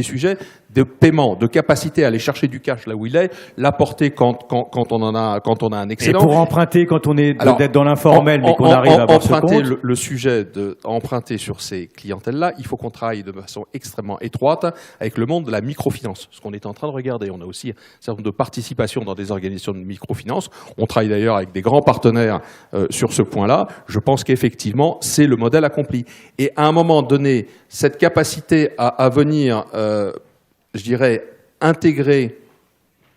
Speaker 4: sujets de paiement, de capacité à aller chercher du cash là où il est, l'apporter quand on a un excédent.
Speaker 1: Et pour emprunter quand on est d'être dans l'informel, mais qu'on arrive à avoir ce compte.
Speaker 4: Le sujet d'emprunter sur ces clientèles-là, il faut qu'on travaille de façon extrêmement étroite avec le monde de la microfinance, ce qu'on est en train de regarder. On a aussi un certain nombre de participations dans des organisations de microfinance. On travaille d'ailleurs avec des grands partenaires sur ce point-là. Je pense qu'effectivement, c'est le modèle accompli. Et à un moment donné, cette capacité à venir, je dirais, intégrer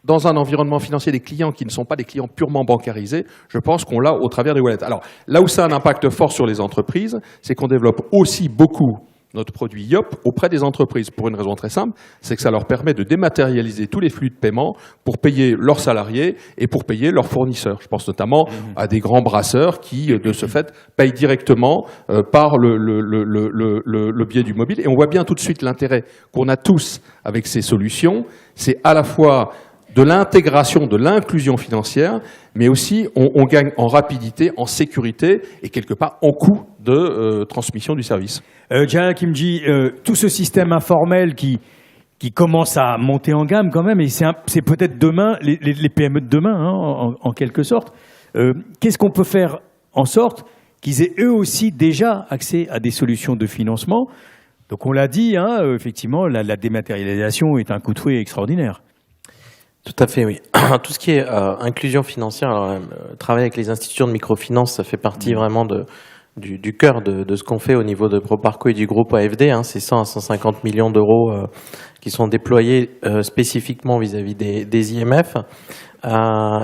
Speaker 4: dans un environnement financier des clients qui ne sont pas des clients purement bancarisés, je pense qu'on l'a au travers des wallets. Alors, là où ça a un impact fort sur les entreprises, c'est qu'on développe aussi beaucoup notre produit YOP auprès des entreprises, pour une raison très simple, c'est que ça leur permet de dématérialiser tous les flux de paiement pour payer leurs salariés et pour payer leurs fournisseurs. Je pense notamment à des grands brasseurs qui, de ce fait, payent directement par le biais du mobile. Et on voit bien tout de suite l'intérêt qu'on a tous avec ces solutions. C'est à la fois de l'intégration, de l'inclusion financière, mais aussi on gagne en rapidité, en sécurité et quelque part en coût de transmission du service.
Speaker 1: Djalal Kimji, tout ce système informel qui commence à monter en gamme quand même, et c'est peut-être demain, les PME de demain, en quelque sorte. Qu'est-ce qu'on peut faire en sorte qu'ils aient eux aussi déjà accès à des solutions de financement? Donc on l'a dit, effectivement, la dématérialisation est un coup de fouet extraordinaire.
Speaker 5: Tout à fait, oui. Tout ce qui est inclusion financière, alors, travailler avec les institutions de microfinance, ça fait partie vraiment du cœur de ce qu'on fait au niveau de Proparco et du groupe AFD. C'est 100 à 150 millions d'euros qui sont déployés spécifiquement vis-à-vis des IMF.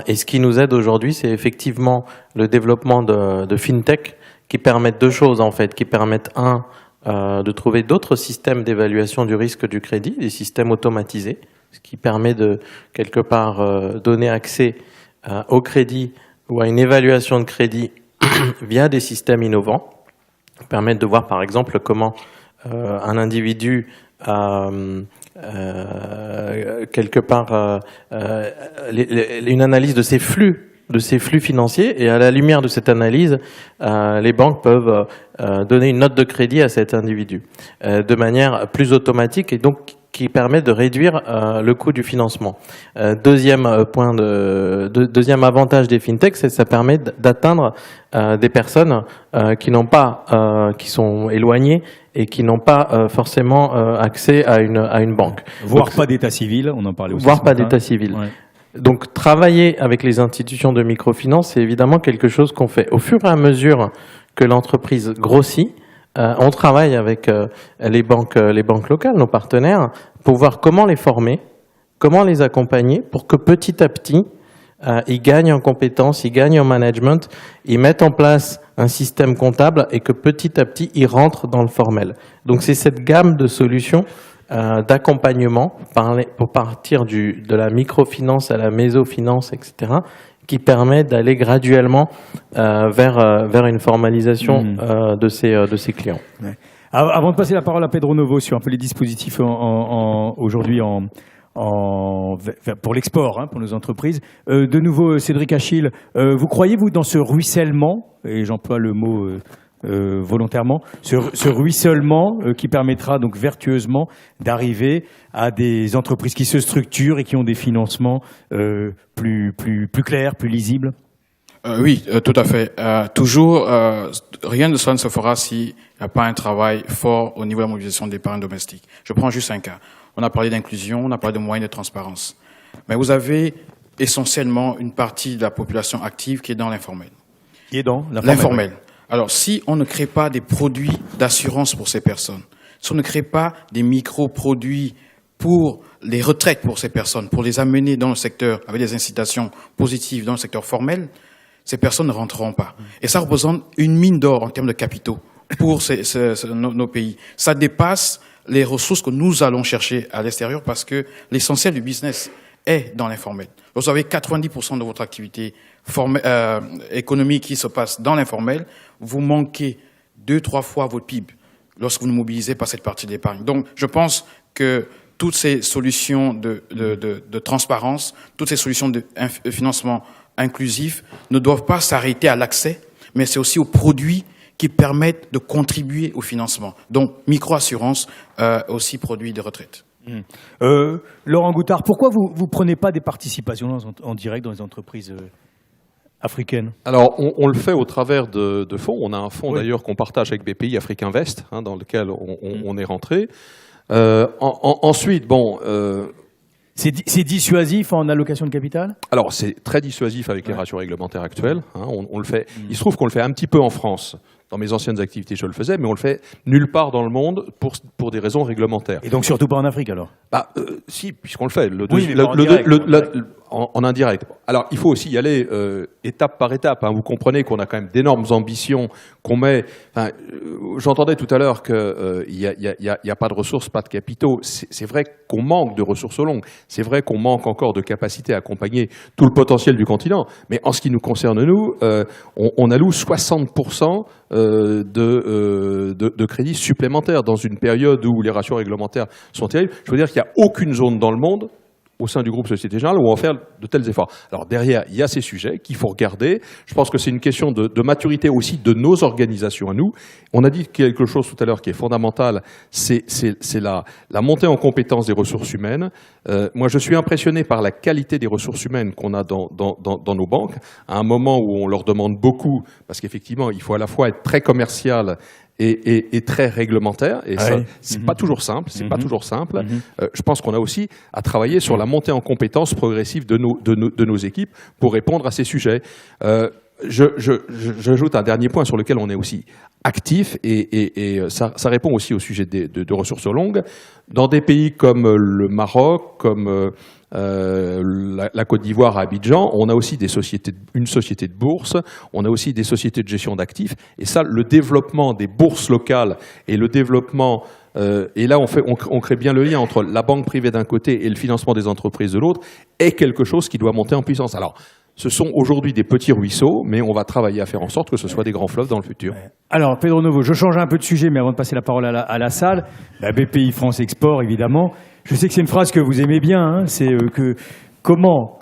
Speaker 5: Et ce qui nous aide aujourd'hui, c'est effectivement le développement de FinTech qui permettent deux choses, en fait, qui permettent, de trouver d'autres systèmes d'évaluation du risque du crédit, des systèmes automatisés, ce qui permet de, quelque part, donner accès au crédit ou à une évaluation de crédit via des systèmes innovants, permettre de voir, par exemple, comment un individu quelque part une analyse de ses flux financiers, et à la lumière de cette analyse, les banques peuvent donner une note de crédit à cet individu de manière plus automatique, et donc qui permet de réduire le coût du financement. Deuxième avantage des fintechs, c'est que ça permet d'atteindre des personnes qui sont éloignées et qui n'ont pas forcément accès à une banque.
Speaker 1: Voire pas d'état civil, on en parlait aussi.
Speaker 5: Voire pas d'état civil. Ouais. Donc, travailler avec les institutions de microfinance, c'est évidemment quelque chose qu'on fait. Au fur et à mesure que l'entreprise grossit, on travaille avec les banques locales, nos partenaires, pour voir comment les former, comment les accompagner, pour que petit à petit, ils gagnent en compétences, ils gagnent en management, ils mettent en place un système comptable et que petit à petit, ils rentrent dans le formel. Donc, c'est cette gamme de solutions d'accompagnement pour partir de la microfinance à la mésofinance, etc., qui permet d'aller graduellement vers une formalisation de ces clients. Ouais.
Speaker 1: Avant de passer la parole à Pedro Novo sur un peu les dispositifs aujourd'hui pour l'export, pour nos entreprises, de nouveau Cédric Achille, vous croyez-vous dans ce ruissellement, et j'emploie le mot volontairement, ce ruissellement qui permettra donc vertueusement d'arriver à des entreprises qui se structurent et qui ont des financements plus clairs, plus lisibles?
Speaker 3: Oui, tout à fait. Toujours, rien de cela ne se fera s'il n'y a pas un travail fort au niveau de la mobilisation d'épargne domestique. Je prends juste un cas. On a parlé d'inclusion, on a parlé de moyens de transparence. Mais vous avez essentiellement une partie de la population active qui est dans l'informel.
Speaker 1: Qui est dans
Speaker 3: l'informel. Alors, si on ne crée pas des produits d'assurance pour ces personnes, si on ne crée pas des micro-produits pour les retraites pour ces personnes, pour les amener dans le secteur avec des incitations positives dans le secteur formel, ces personnes ne rentreront pas. Et ça représente une mine d'or en termes de capitaux pour nos pays. Ça dépasse les ressources que nous allons chercher à l'extérieur parce que l'essentiel du business est dans l'informel. Vous avez 90% de votre activité économique qui se passe dans l'informel, vous manquez 2-3 fois votre PIB lorsque vous ne mobilisez pas cette partie de l'épargne. Donc, je pense que toutes ces solutions de transparence, toutes ces solutions de financement inclusif ne doivent pas s'arrêter à l'accès, mais c'est aussi aux produits qui permettent de contribuer au financement. Donc, micro-assurance, aussi produits de retraite.
Speaker 1: Laurent Goutard, pourquoi vous ne prenez pas des participations en direct dans les entreprises africaines?
Speaker 4: Alors, on le fait au travers de fonds. On a un fonds d'ailleurs qu'on partage avec BPI, Afrique Invest, dans lequel on est rentré. Ensuite,
Speaker 1: c'est dissuasif en allocation de capital?
Speaker 4: Alors, c'est très dissuasif avec les ratios réglementaires actuels. On le fait. Il se trouve qu'on le fait un petit peu en France. Dans mes anciennes activités, je le faisais, mais on le fait nulle part dans le monde pour des raisons réglementaires.
Speaker 1: Et donc surtout pas en Afrique alors?
Speaker 4: Si, puisqu'on le fait. En indirect. Alors, il faut aussi y aller étape par étape. Vous comprenez qu'on a quand même d'énormes ambitions qu'on met. J'entendais tout à l'heure qu'il n'y a pas de ressources, pas de capitaux. C'est vrai qu'on manque de ressources longues. C'est vrai qu'on manque encore de capacité à accompagner tout le potentiel du continent. Mais en ce qui nous concerne, nous, on alloue 60% de crédits supplémentaires dans une période où les ratios réglementaires sont terribles. Je veux dire qu'il n'y a aucune zone dans le monde au sein du groupe Société Générale où on va faire de tels efforts. Alors derrière, il y a ces sujets qu'il faut regarder. Je pense que c'est une question de maturité aussi de nos organisations à nous. On a dit quelque chose tout à l'heure qui est fondamental, c'est la montée en compétence des ressources humaines. Moi, je suis impressionné par la qualité des ressources humaines qu'on a dans nos banques, à un moment où on leur demande beaucoup, parce qu'effectivement, il faut à la fois être très commercial et très réglementaire, et ça, c'est pas toujours simple. C'est pas toujours simple. Je pense qu'on a aussi à travailler sur la montée en compétences progressive de nos équipes pour répondre à ces sujets. J'ajoute un dernier point sur lequel on est aussi actif et ça répond aussi au sujet de ressources longues. Dans des pays comme le Maroc, comme la Côte d'Ivoire à Abidjan, on a aussi une société de bourse, on a aussi des sociétés de gestion d'actifs. Et ça, le développement des bourses locales et le développement et là, on crée bien le lien entre la banque privée d'un côté et le financement des entreprises de l'autre, est quelque chose qui doit monter en puissance. Alors, ce sont aujourd'hui des petits ruisseaux, mais on va travailler à faire en sorte que ce soit des grands fleuves dans le futur.
Speaker 1: Alors, Pedro Novo, je change un peu de sujet, mais avant de passer la parole à la salle, la BPI France Export, évidemment. Je sais que c'est une phrase que vous aimez bien, hein, c'est que comment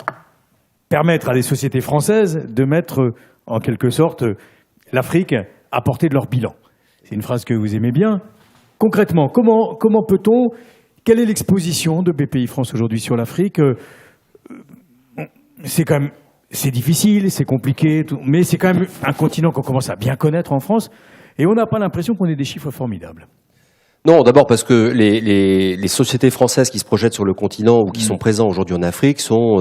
Speaker 1: permettre à des sociétés françaises de mettre, en quelque sorte, l'Afrique à portée de leur bilan. C'est une phrase que vous aimez bien. Concrètement, comment peut-on, quelle est l'exposition de BPI France aujourd'hui sur l'Afrique? C'est difficile, c'est compliqué, mais c'est quand même un continent qu'on commence à bien connaître en France, et on n'a pas l'impression qu'on ait des chiffres formidables.
Speaker 6: Non, d'abord parce que les sociétés françaises qui se projettent sur le continent ou qui sont présents aujourd'hui en Afrique sont,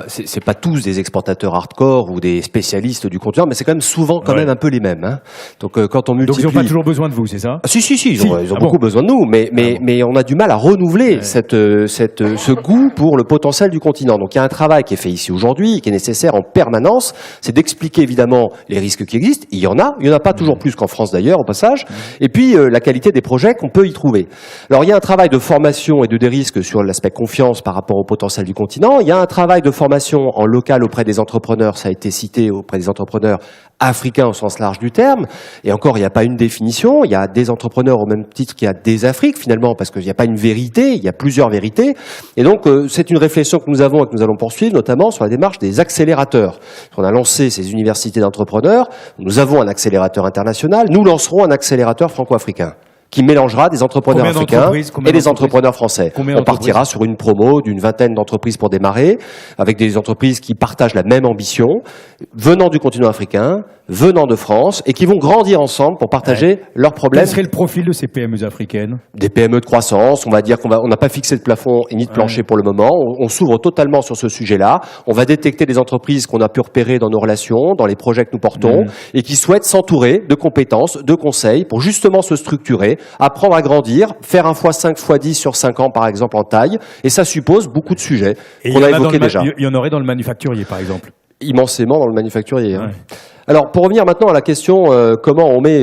Speaker 6: c'est pas tous des exportateurs hardcore ou des spécialistes du continent, mais c'est quand même souvent même un peu les mêmes. Hein. Donc quand on multiplie,
Speaker 1: donc ils n'ont pas toujours besoin de vous, c'est ça?
Speaker 6: Ah, si, ils ont beaucoup besoin de nous, mais on a du mal à renouveler ce goût pour le potentiel du continent. Donc il y a un travail qui est fait ici aujourd'hui, qui est nécessaire en permanence, c'est d'expliquer évidemment les risques qui existent. Il y en a pas toujours plus qu'en France d'ailleurs au passage, et puis la qualité des projets qu'on peut y trouver. Alors il y a un travail de formation et de dérisque sur l'aspect confiance par rapport au potentiel du continent. Il y a un travail de formation en local auprès des entrepreneurs, ça a été cité, auprès des entrepreneurs africains au sens large du terme. Et encore, il n'y a pas une définition. Il y a des entrepreneurs au même titre qu'il y a des Afriques finalement, parce qu'il n'y a pas une vérité, il y a plusieurs vérités. Et donc c'est une réflexion que nous avons et que nous allons poursuivre, notamment sur la démarche des accélérateurs. On a lancé ces universités d'entrepreneurs. Nous avons un accélérateur international. Nous lancerons un accélérateur franco-africain qui mélangera des entrepreneurs africains et des entrepreneurs français. On partira sur une promo d'une 20aine d'entreprises pour démarrer, avec des entreprises qui partagent la même ambition, venant du continent africain, venant de France, et qui vont grandir ensemble pour partager leurs problèmes.
Speaker 1: Quel serait le profil de ces PME africaines?
Speaker 6: Des PME de croissance, on va dire on n'a pas fixé de plafond ni de plancher pour le moment, on s'ouvre totalement sur ce sujet-là, on va détecter des entreprises qu'on a pu repérer dans nos relations, dans les projets que nous portons, et qui souhaitent s'entourer de compétences, de conseils, pour justement se structurer, apprendre à grandir, faire un x5, x10 sur 5 ans par exemple en taille, et ça suppose beaucoup de sujets qu'on a évoqués déjà.
Speaker 1: Il y en aurait dans le manufacturier par exemple?
Speaker 6: Immensément dans le manufacturier. Ouais. Alors, pour revenir maintenant à la question, comment on met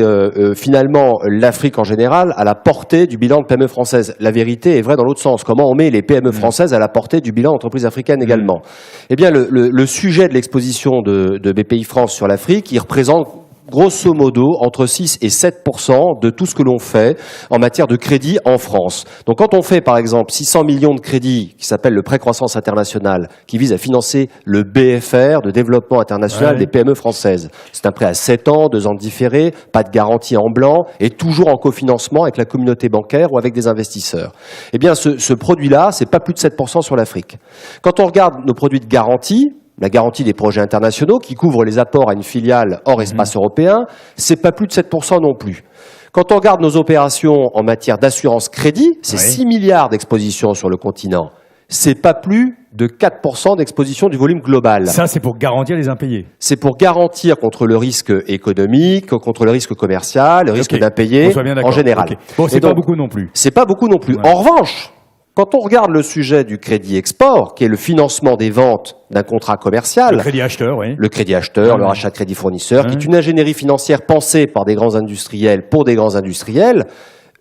Speaker 6: finalement l'Afrique en général à la portée du bilan de PME françaises. La vérité est vraie dans l'autre sens. Comment on met les PME françaises à la portée du bilan d'entreprises africaines également? Eh bien, le sujet de l'exposition de BPI France sur l'Afrique, il représente grosso modo entre 6 et 7% de tout ce que l'on fait en matière de crédit en France. Donc quand on fait par exemple 600 millions de crédits qui s'appelle le prêt croissance international, qui vise à financer le BFR de développement international des PME françaises, c'est un prêt à 7 ans, 2 ans de différé, pas de garantie en blanc et toujours en cofinancement avec la communauté bancaire ou avec des investisseurs. Eh bien ce produit-là, c'est pas plus de 7% sur l'Afrique. Quand on regarde nos produits de garantie, la garantie des projets internationaux qui couvre les apports à une filiale hors espace européen, c'est pas plus de 7% non plus. Quand on regarde nos opérations en matière d'assurance crédit, c'est 6 milliards d'expositions sur le continent. C'est pas plus de 4% d'exposition du volume global.
Speaker 1: Ça, c'est pour garantir les impayés.
Speaker 6: C'est pour garantir contre le risque économique, contre le risque commercial, le risque d'impayés en général.
Speaker 1: Okay. Bon, c'est pas beaucoup non plus.
Speaker 6: C'est pas beaucoup non plus. En revanche, quand on regarde le sujet du crédit export, qui est le financement des ventes d'un contrat commercial,
Speaker 1: le crédit acheteur,
Speaker 6: le crédit acheteur, le rachat de crédit fournisseur, qui est une ingénierie financière pensée par des grands industriels pour des grands industriels,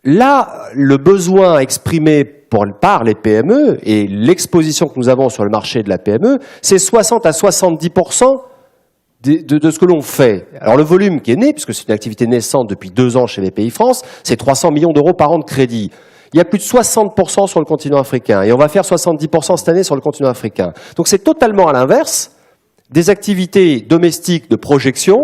Speaker 6: là, le besoin exprimé par les PME et l'exposition que nous avons sur le marché de la PME, c'est 60 à 70% de ce que l'on fait. Alors le volume qui est né, puisque c'est une activité naissante depuis 2 ans chez BPI France, c'est 300 millions d'euros par an de crédit. Il y a plus de 60% sur le continent africain et on va faire 70% cette année sur le continent africain. Donc c'est totalement à l'inverse des activités domestiques de projection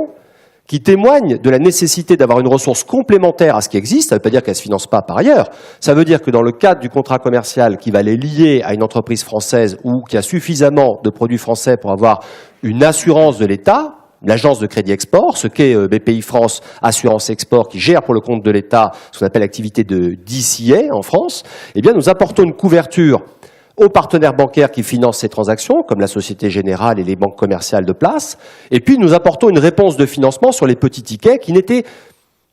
Speaker 6: qui témoignent de la nécessité d'avoir une ressource complémentaire à ce qui existe. Ça ne veut pas dire qu'elle ne se finance pas par ailleurs. Ça veut dire que dans le cadre du contrat commercial qui va les lier à une entreprise française ou qui a suffisamment de produits français pour avoir une assurance de l'État, l'agence de crédit export, ce qu'est BPI France Assurance Export, qui gère pour le compte de l'État ce qu'on appelle l'activité de DCA en France, eh bien nous apportons une couverture aux partenaires bancaires qui financent ces transactions, comme la Société Générale et les banques commerciales de place. Et puis, nous apportons une réponse de financement sur les petits tickets qui n'étaient,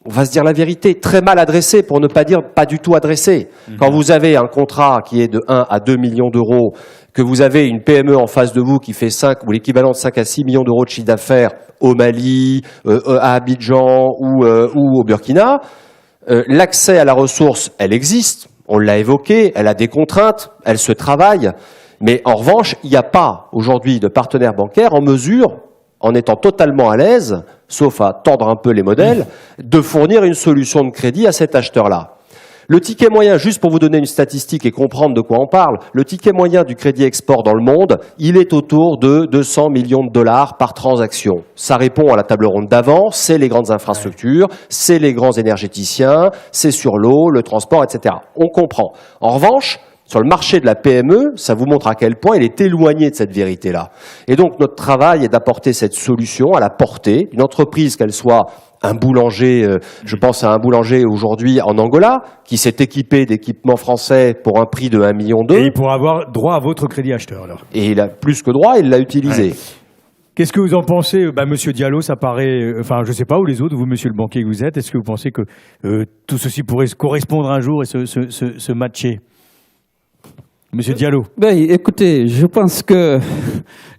Speaker 6: on va se dire la vérité, très mal adressés, pour ne pas dire pas du tout adressés. Quand vous avez un contrat qui est de 1 à 2 millions d'euros, que vous avez une PME en face de vous qui fait 5 ou l'équivalent de 5 à 6 millions d'euros de chiffre d'affaires au Mali, à Abidjan ou au Burkina, l'accès à la ressource, elle existe. On l'a évoqué, elle a des contraintes, elle se travaille, mais en revanche, il n'y a pas aujourd'hui de partenaire bancaire en mesure, en étant totalement à l'aise, sauf à tordre un peu les modèles, de fournir une solution de crédit à cet acheteur-là. Le ticket moyen, juste pour vous donner une statistique et comprendre de quoi on parle, le ticket moyen du crédit export dans le monde, il est autour de 200 millions de dollars par transaction. Ça répond à la table ronde d'avant, c'est les grandes infrastructures, c'est les grands énergéticiens, c'est sur l'eau, le transport, etc. On comprend. En revanche, sur le marché de la PME, ça vous montre à quel point il est éloigné de cette vérité-là. Et donc, notre travail est d'apporter cette solution à la portée d'une entreprise, qu'elle soit un boulanger, je pense à un boulanger aujourd'hui en Angola, qui s'est équipé d'équipements français pour un prix de 1,2 million.
Speaker 1: Et il pourra avoir droit à votre crédit acheteur, alors.
Speaker 6: Et il a plus que droit, il l'a utilisé.
Speaker 1: Ouais. Qu'est-ce que vous en pensez, Monsieur Diallo, ça paraît, enfin, je sais pas, ou les autres, vous, monsieur le banquier que vous êtes, est-ce que vous pensez que tout ceci pourrait se correspondre un jour et se matcher? Monsieur Diallo.
Speaker 2: Ben, écoutez, je pense qu'il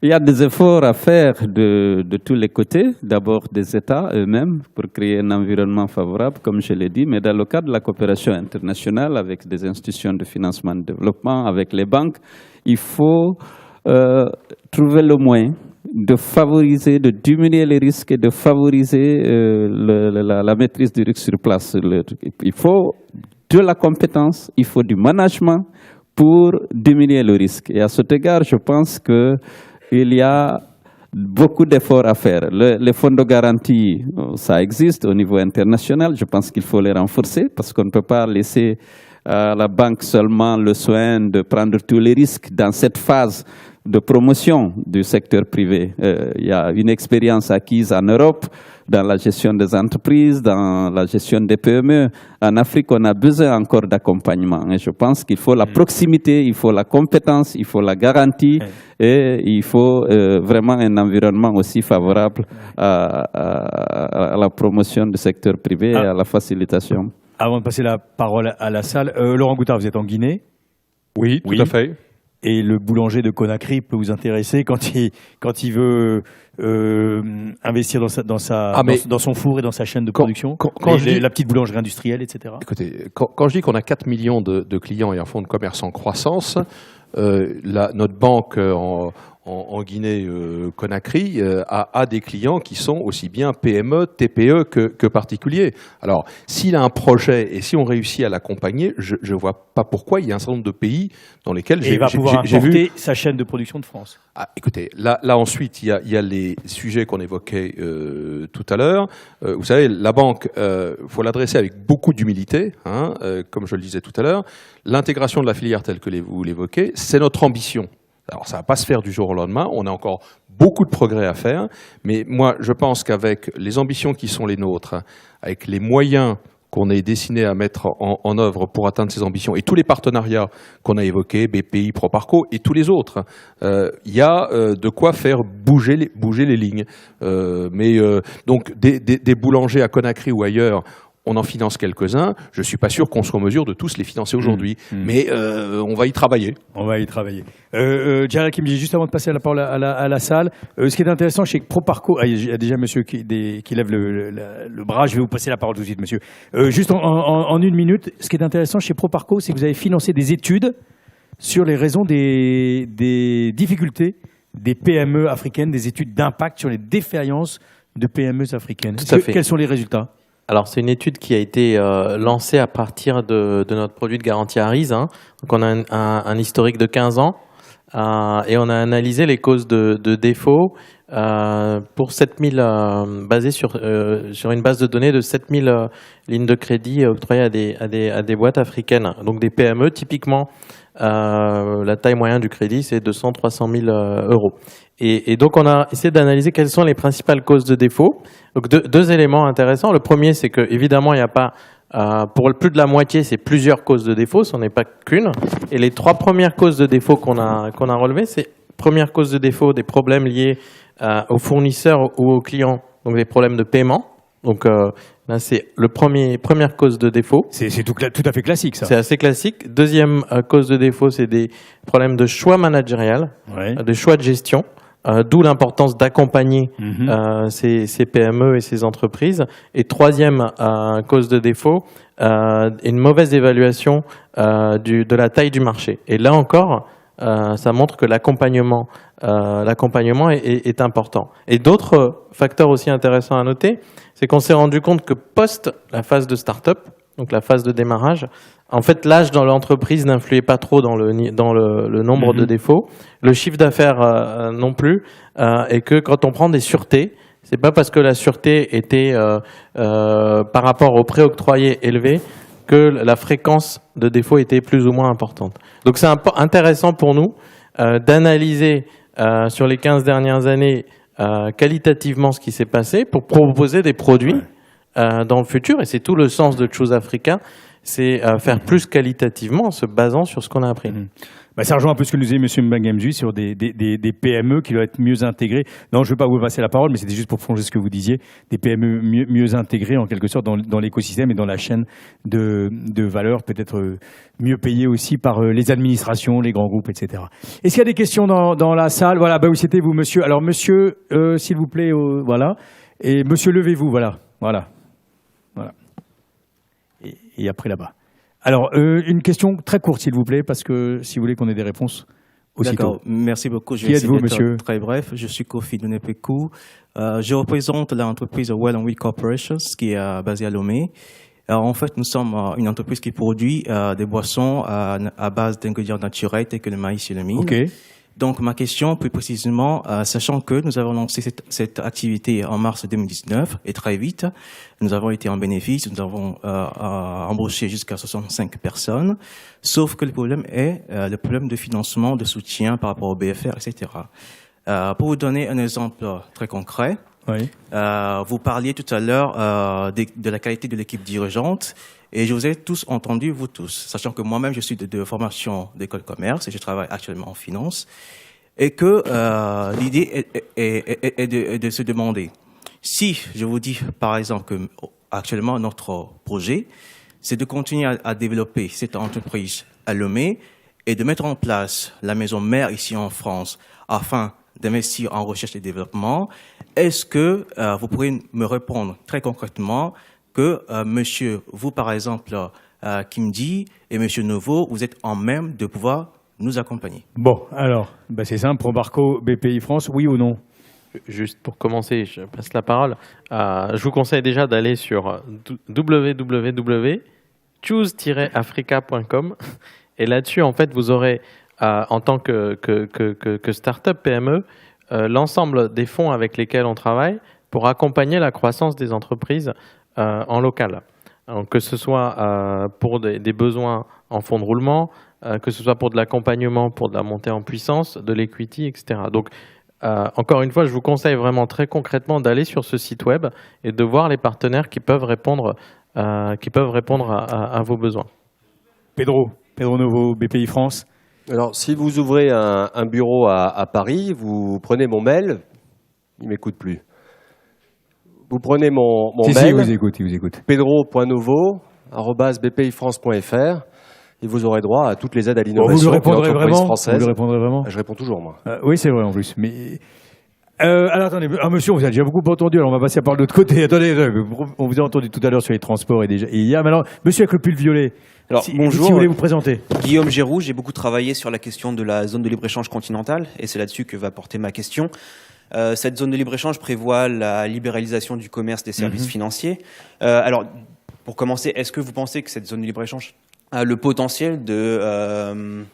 Speaker 2: y a des efforts à faire de tous les côtés. D'abord des États eux-mêmes pour créer un environnement favorable, comme je l'ai dit, mais dans le cadre de la coopération internationale avec des institutions de financement de développement, avec les banques, il faut trouver le moyen de favoriser, de diminuer les risques et de favoriser la maîtrise du risque sur place. Il faut de la compétence, il faut du management pour diminuer le risque. Et à cet égard, je pense qu'il y a beaucoup d'efforts à faire. Les fonds de garantie, ça existe au niveau international. Je pense qu'il faut les renforcer parce qu'on ne peut pas laisser à la banque seulement le soin de prendre tous les risques dans cette phase de promotion du secteur privé. Il y a une expérience acquise en Europe dans la gestion des entreprises, dans la gestion des PME. En Afrique, on a besoin encore d'accompagnement. Et je pense qu'il faut la proximité, il faut la compétence, il faut la garantie et il faut vraiment un environnement aussi favorable à la promotion du secteur privé et à la facilitation.
Speaker 1: Avant de passer la parole à la salle, Laurent Goutard, vous êtes en Guinée?
Speaker 4: Oui, tout à fait.
Speaker 1: Et le boulanger de Conakry peut vous intéresser quand il veut investir dans son four et dans sa chaîne de production, la petite boulangerie industrielle, etc.
Speaker 4: Écoutez, quand je dis qu'on a 4 millions de clients et un fonds de commerce en croissance, notre banque en Guinée-Conakry a des clients qui sont aussi bien PME, TPE que particuliers. Alors, s'il a un projet et si on réussit à l'accompagner, je ne vois pas pourquoi il y a un certain nombre de pays dans lesquels
Speaker 1: il va pouvoir importer sa chaîne de production de France.
Speaker 4: Écoutez, là ensuite, il y a les sujets qu'on évoquait tout à l'heure. Vous savez, la banque, faut l'adresser avec beaucoup d'humilité, comme je le disais tout à l'heure. L'intégration de la filière telle que vous l'évoquez, c'est notre ambition. Alors, ça ne va pas se faire du jour au lendemain. On a encore beaucoup de progrès à faire. Mais moi, je pense qu'avec les ambitions qui sont les nôtres, avec les moyens qu'on est destiné à mettre en œuvre pour atteindre ces ambitions et tous les partenariats qu'on a évoqués, BPI, Proparco et tous les autres, il y a de quoi faire bouger les lignes. Donc, des boulangers à Conakry ou ailleurs, on en finance quelques-uns. Je ne suis pas sûr qu'on soit en mesure de tous les financer aujourd'hui. Mais on va y travailler.
Speaker 1: On va y travailler. Djerek Kimji, juste avant de passer la parole à la salle, ce qui est intéressant chez Proparco, il y a déjà monsieur qui lève le bras, je vais vous passer la parole tout de suite, monsieur. Juste en une minute, ce qui est intéressant chez Proparco, c'est que vous avez financé des études sur les raisons des difficultés des PME africaines, des études d'impact sur les défaillances de PME africaines.
Speaker 5: Tout à fait.
Speaker 1: Quels sont les résultats ?
Speaker 5: Alors, c'est une étude qui a été lancée à partir de notre produit de garantie Arise. Donc, on a un historique de 15 ans et on a analysé les causes de défaut pour 7000, basé sur une base de données de 7000 lignes de crédit octroyées à des boîtes africaines, donc des PME. Typiquement, la taille moyenne du crédit, c'est 200-300 000 euros. Et donc, on a essayé d'analyser quelles sont les principales causes de défaut. Donc, deux éléments intéressants. Le premier, c'est que évidemment, il n'y a pas Pour plus de la moitié, c'est plusieurs causes de défaut, ce n'est pas qu'une. Et les 3 premières causes de défaut qu'on a relevées, c'est première cause de défaut, des problèmes liés aux fournisseurs ou aux clients, donc des problèmes de paiement. Donc là, c'est première cause de défaut.
Speaker 1: C'est tout à fait classique, ça.
Speaker 5: C'est assez classique. Deuxième cause de défaut, c'est des problèmes de choix managérial, de choix de gestion. D'où l'importance d'accompagner ces PME et ces entreprises. Et troisième cause de défaut, une mauvaise évaluation de la taille du marché. Et là encore, ça montre que l'accompagnement est important. Et d'autres facteurs aussi intéressants à noter, c'est qu'on s'est rendu compte que post la phase de start-up, donc la phase de démarrage, en fait, l'âge dans l'entreprise n'influait pas trop dans le nombre de défauts, le chiffre d'affaires non plus, et que quand on prend des sûretés, c'est pas parce que la sûreté était par rapport au préoctroyé élevé que la fréquence de défauts était plus ou moins importante. Donc c'est intéressant pour nous d'analyser sur les 15 dernières années qualitativement ce qui s'est passé pour proposer des produits dans le futur, et c'est tout le sens de Choose Africa, c'est faire plus qualitativement en se basant sur ce qu'on a appris.
Speaker 1: Ça rejoint un peu ce que nous disait M. Mbangamzui sur des PME qui doivent être mieux intégrées. Non, je ne veux pas vous passer la parole, mais c'était juste pour prolonger ce que vous disiez. Des PME mieux intégrées, en quelque sorte, dans l'écosystème et dans la chaîne de valeur, peut-être mieux payées aussi par les administrations, les grands groupes, etc. Est-ce qu'il y a des questions dans la salle? Voilà, oui, c'était vous, monsieur. Alors, monsieur, s'il vous plaît, voilà. Et monsieur, levez-vous, voilà. Et après, là-bas. Alors, une question très courte, s'il vous plaît, parce que si vous voulez qu'on ait des réponses aussitôt.
Speaker 7: D'accord, merci beaucoup.
Speaker 1: Qui êtes-vous, monsieur?
Speaker 7: Très bref, je suis Kofi Dunepekou. Je représente l'entreprise Well & Weed Corporation, qui est basée à Lomé. En fait, nous sommes une entreprise qui produit des boissons à base d'ingrédients naturels tels que le maïs et le mil.
Speaker 1: Okay.
Speaker 7: Donc, ma question, plus précisément, sachant que nous avons lancé cette activité en mars 2019, et très vite, nous avons été en bénéfice, nous avons embauché jusqu'à 65 personnes, sauf que le problème est le problème de financement, de soutien par rapport au BFR, etc. Pour vous donner un exemple très concret, vous parliez tout à l'heure de la qualité de l'équipe dirigeante, et je vous ai tous entendu, vous tous, sachant que moi-même, je suis de formation d'école de commerce et je travaille actuellement en finance, et que l'idée est de se demander, si je vous dis par exemple que actuellement notre projet, c'est de continuer à développer cette entreprise à Lomé et de mettre en place la maison mère ici en France afin d'investir en recherche et développement, est-ce que vous pourriez me répondre très concrètement que monsieur, vous par exemple, Kimdi et monsieur Novo, vous êtes en même de pouvoir nous accompagner?
Speaker 1: Bon, alors, c'est simple, Probarco, BPI France, oui ou non?
Speaker 5: Juste pour commencer, je passe la parole. Je vous conseille déjà d'aller sur www.choose-africa.com et là-dessus, en fait, vous aurez, en tant que start-up PME, l'ensemble des fonds avec lesquels on travaille pour accompagner la croissance des entreprises en local. Donc, que ce soit pour des besoins en fonds de roulement, que ce soit pour de l'accompagnement, pour de la montée en puissance, de l'equity, etc. Donc, encore une fois, je vous conseille vraiment très concrètement d'aller sur ce site web et de voir les partenaires qui peuvent répondre à vos besoins.
Speaker 1: Pedro Novo, BPI France.
Speaker 6: Alors, si vous ouvrez un bureau à Paris, vous prenez mon mail, il ne m'écoute plus. Vous prenez mon mail,
Speaker 1: il vous écoute.
Speaker 6: pedro.novo@bpifrance.fr et vous aurez droit à toutes les aides à l'innovation
Speaker 1: vous lui répondrez vraiment
Speaker 6: française.
Speaker 1: Vous lui répondrez vraiment?
Speaker 6: Je réponds toujours, moi.
Speaker 1: Oui, c'est vrai en plus. Mais alors attendez, monsieur, on vous a déjà beaucoup entendu. Alors on va passer par l'autre côté. Attendez, on vous a entendu tout à l'heure sur les transports et hier. Mais alors, monsieur avec le pull violet.
Speaker 8: Alors, bonjour.
Speaker 1: Si vous voulez vous présenter.
Speaker 8: Guillaume Géroux, j'ai beaucoup travaillé sur la question de la zone de libre-échange continentale et c'est là-dessus que va porter ma question. Cette zone de libre-échange prévoit la libéralisation du commerce des services financiers. Alors, pour commencer, est-ce que vous pensez que cette zone de libre-échange a le potentiel de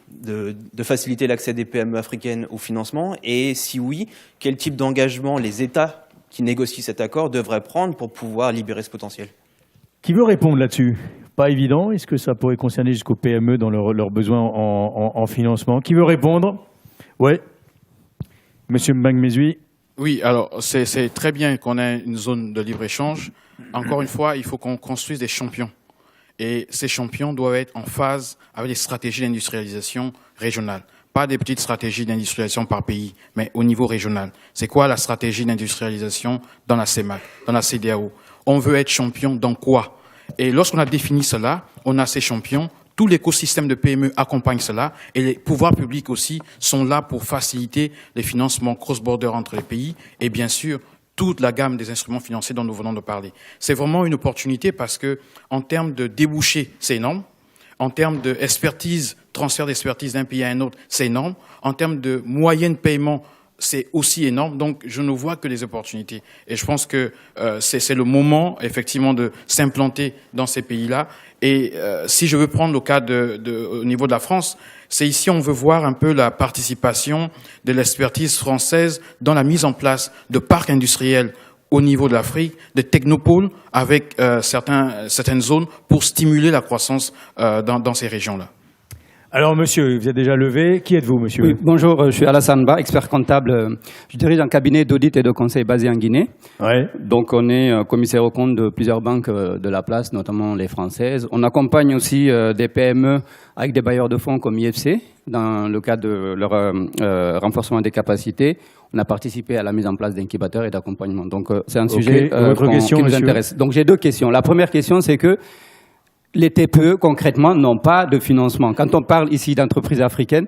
Speaker 8: faciliter l'accès des PME africaines au financement? Et si oui, quel type d'engagement les États qui négocient cet accord devraient prendre pour pouvoir libérer ce potentiel?
Speaker 1: Qui veut répondre là-dessus? Pas évident. Est-ce que ça pourrait concerner jusqu'aux PME dans leurs besoins en financement? Qui veut répondre? Oui. Monsieur Mbangamzui.
Speaker 3: Oui, alors c'est très bien qu'on ait une zone de libre-échange. Encore une fois, il faut qu'on construise des champions. Et ces champions doivent être en phase avec les stratégies d'industrialisation régionales. Pas des petites stratégies d'industrialisation par pays, mais au niveau régional. C'est quoi la stratégie d'industrialisation dans la CEMAC, dans la CEDEAO? On veut être champion dans quoi? Et lorsqu'on a défini cela, on a ces champions. Tout l'écosystème de PME accompagne cela et les pouvoirs publics aussi sont là pour faciliter les financements cross-border entre les pays et bien sûr toute la gamme des instruments financiers dont nous venons de parler. C'est vraiment une opportunité parce que en termes de débouchés, c'est énorme. En termes d'expertise, transfert d'expertise d'un pays à un autre, c'est énorme. En termes de moyens de paiement, c'est aussi énorme. Donc, je ne vois que des opportunités. Et je pense que c'est le moment, effectivement, de s'implanter dans ces pays-là. Et si je veux prendre le cas au niveau de la France, c'est ici on veut voir un peu la participation de l'expertise française dans la mise en place de parcs industriels au niveau de l'Afrique, de technopoles avec certaines zones pour stimuler la croissance dans ces régions-là.
Speaker 1: Alors, monsieur, vous êtes déjà levé. Qui êtes-vous, monsieur?
Speaker 9: Oui, bonjour, je suis Alassane Ba, expert comptable. Je dirige un cabinet d'audit et de conseil basé en Guinée.
Speaker 1: Ouais.
Speaker 9: Donc, on est commissaire aux comptes de plusieurs banques de la place, notamment les françaises. On accompagne aussi des PME avec des bailleurs de fonds comme IFC dans le cadre de leur renforcement des capacités. On a participé à la mise en place d'incubateurs et d'accompagnement. Donc, c'est un sujet qui nous intéresse. Donc, j'ai deux questions. La première question, c'est que les TPE, concrètement, n'ont pas de financement. Quand on parle ici d'entreprises africaines,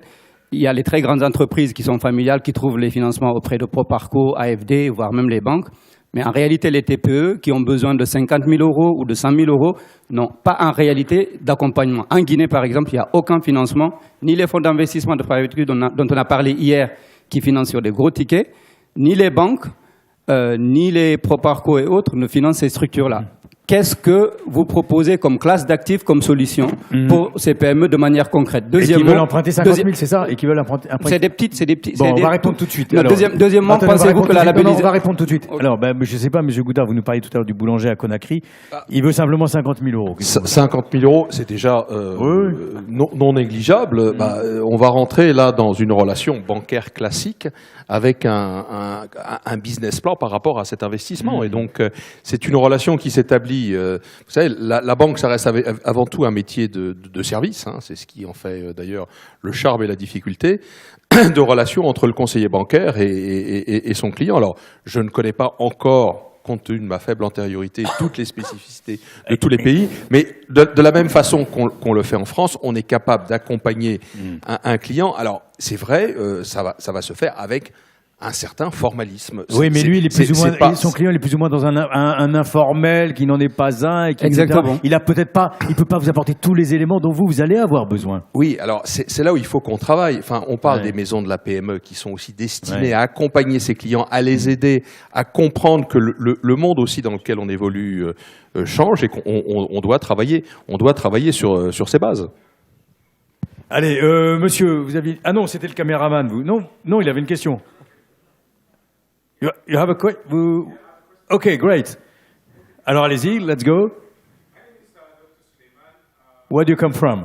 Speaker 9: il y a les très grandes entreprises qui sont familiales, qui trouvent les financements auprès de Proparco, AFD, voire même les banques. Mais en réalité, les TPE qui ont besoin de 50 000 € ou de 100 000 € n'ont pas en réalité d'accompagnement. En Guinée, par exemple, il n'y a aucun financement, ni les fonds d'investissement de private equity dont on a parlé hier, qui financent sur des gros tickets, ni les banques, ni les Proparco et autres ne financent ces structures-là. Qu'est-ce que vous proposez comme classe d'actifs, comme solution pour ces PME de manière concrète?
Speaker 1: Deuxièmement, et qui veulent emprunter 50 000, c'est ça? Et qui veulent emprunter...
Speaker 9: C'est des petites.
Speaker 1: Bon, on va répondre tout de suite.
Speaker 9: Alors, deuxièmement, pensez-vous que la labellisation...
Speaker 1: On va répondre tout de suite. Okay. Alors, je ne sais pas, monsieur Goudard, vous nous parliez tout à l'heure du boulanger à Conakry. Il veut simplement 50 000 €.
Speaker 4: 50 000 €, c'est déjà non négligeable. On va rentrer là dans une relation bancaire classique avec un business plan par rapport à cet investissement. Et donc, c'est une relation qui s'établit. Vous savez, la banque, ça reste avant tout un métier de service. Hein, c'est ce qui en fait d'ailleurs le charme et la difficulté de relation entre le conseiller bancaire et son client. Alors, je ne connais pas encore, compte tenu de ma faible antériorité, toutes les spécificités de tous les pays, mais de la même façon qu'on le fait en France, on est capable d'accompagner un client. Alors, c'est vrai, ça va se faire avec un certain formalisme.
Speaker 1: Oui, mais lui, il est plus ou moins, son client, il est plus ou moins dans un informel qui n'en est pas un. Et qui,
Speaker 9: exactement.
Speaker 1: Il a peut-être pas, il peut pas vous apporter tous les éléments dont vous allez avoir besoin.
Speaker 4: Oui, alors c'est là où il faut qu'on travaille. Enfin, on parle des maisons de la PME qui sont aussi destinées à accompagner ses clients, à les aider, à comprendre que le monde aussi dans lequel on évolue change et qu'on doit travailler. On doit travailler sur ces bases.
Speaker 1: Allez, monsieur, vous aviez... Ah non, c'était le caméraman, vous. Non, il avait une question. You have a question? Okay, great. Alors allez-y, let's go. Where do you come from?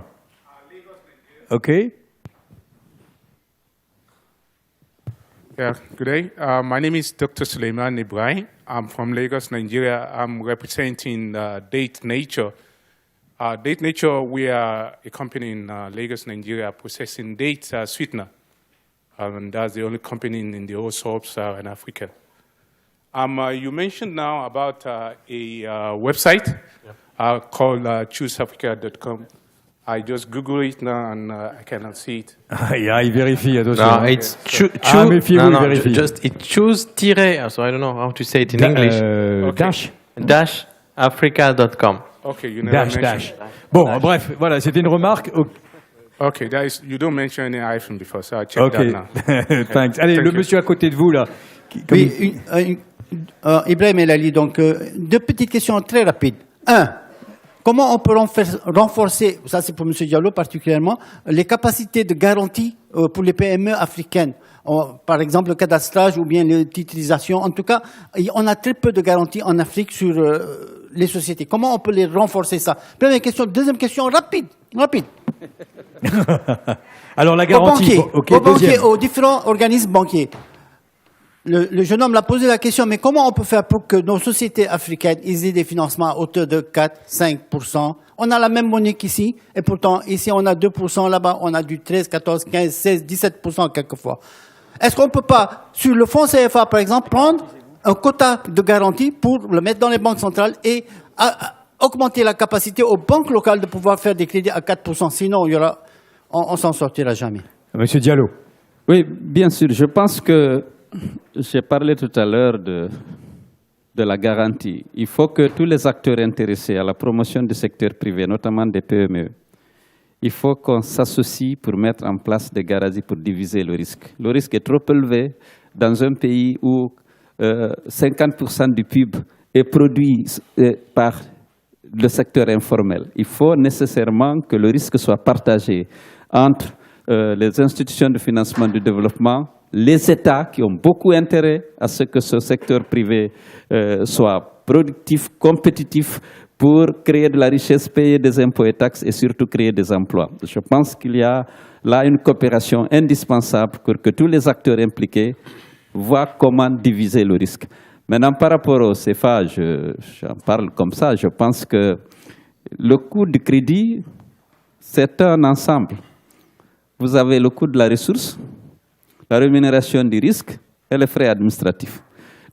Speaker 1: Okay.
Speaker 10: Yeah, good day. My name is Dr. Suleiman Ibrahim. I'm from Lagos, Nigeria. I'm representing Date Nature. Date Nature, we are a company in Lagos, Nigeria, processing date sweetener. And that's the only company in the whole sub-Saharan Africa. You mentioned now about a website called chooseafrica.com. I just Google it now and I cannot see it.
Speaker 1: Il vérifie, attention.
Speaker 5: No, it's choose so I don't know how to say it in English. Dash Africa.com.
Speaker 10: Okay, you never
Speaker 1: dash. Bon, bref, voilà, c'était une remarque.
Speaker 10: Okay, you don't mention any iPhone before, so I'll check that now.
Speaker 1: Thanks. Allez, le monsieur à côté de vous, là.
Speaker 11: Oui, Ibrahim El Ali, donc, deux petites questions très rapides. Comment on peut renforcer, ça c'est pour M. Diallo particulièrement, les capacités de garantie pour les PME africaines? Par exemple, le cadastrage ou bien la titrisation. En tout cas, on a très peu de garanties en Afrique sur les sociétés. Comment on peut les renforcer, ça? Première question. Deuxième question, rapide.
Speaker 1: Alors la garantie...
Speaker 11: Aux banquiers, aux différents organismes banquiers. le jeune homme l'a posé la question, mais comment on peut faire pour que nos sociétés africaines aient des financements à hauteur de 4, 5%? On a la même monnaie qu'ici, et pourtant, ici, on a 2%, là-bas, on a du 13, 14, 15, 16, 17% quelquefois. Est-ce qu'on ne peut pas, sur le fonds CFA, par exemple, prendre un quota de garantie pour le mettre dans les banques centrales et augmenter la capacité aux banques locales de pouvoir faire des crédits à 4%? Sinon, on s'en sortira jamais.
Speaker 1: Monsieur Diallo.
Speaker 2: Oui, bien sûr. Je pense que j'ai parlé tout à l'heure de la garantie. Il faut que tous les acteurs intéressés à la promotion du secteur privé, notamment des PME, il faut qu'on s'associe pour mettre en place des garanties pour diviser le risque. Le risque est trop élevé dans un pays où 50% du PIB est produit par le secteur informel. Il faut nécessairement que le risque soit partagé entre les institutions de financement du développement, les États qui ont beaucoup intérêt à ce que ce secteur privé soit productif, compétitif pour créer de la richesse, payer des impôts et taxes et surtout créer des emplois. Je pense qu'il y a là une coopération indispensable pour que tous les acteurs impliqués voient comment diviser le risque. Maintenant, par rapport au CFA, j'en parle comme ça, je pense que le coût du crédit, c'est un ensemble. Vous avez le coût de la ressource, la rémunération du risque et les frais administratifs.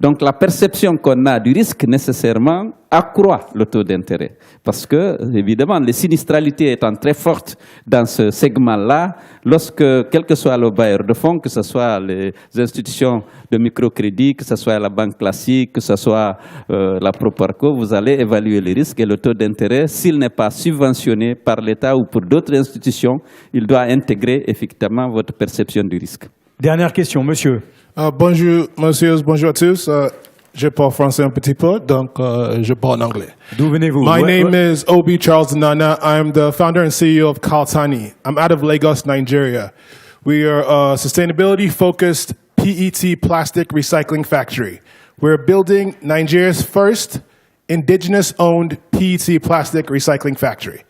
Speaker 2: Donc la perception qu'on a du risque nécessairement accroît le taux d'intérêt. Parce que, évidemment, les sinistralités étant très fortes dans ce segment-là, lorsque, quel que soit le bailleur de fonds, que ce soit les institutions de microcrédit, que ce soit la banque classique, que ce soit la Proparco, vous allez évaluer les risques et le taux d'intérêt, s'il n'est pas subventionné par l'État ou pour d'autres institutions, il doit intégrer effectivement votre perception du risque.
Speaker 1: Dernière question, monsieur.
Speaker 12: Bonjour, messieurs, bonjour à tous. Je parle français un petit peu, donc je parle en anglais.
Speaker 1: D'où venez-vous?
Speaker 12: My name is Obi Charles Nana. I'm the founder and CEO of Kaltani. I'm out of Lagos, Nigeria. We are a sustainability-focused PET plastic recycling factory. We're building Nigeria's first indigenous-owned PET plastic recycling factory.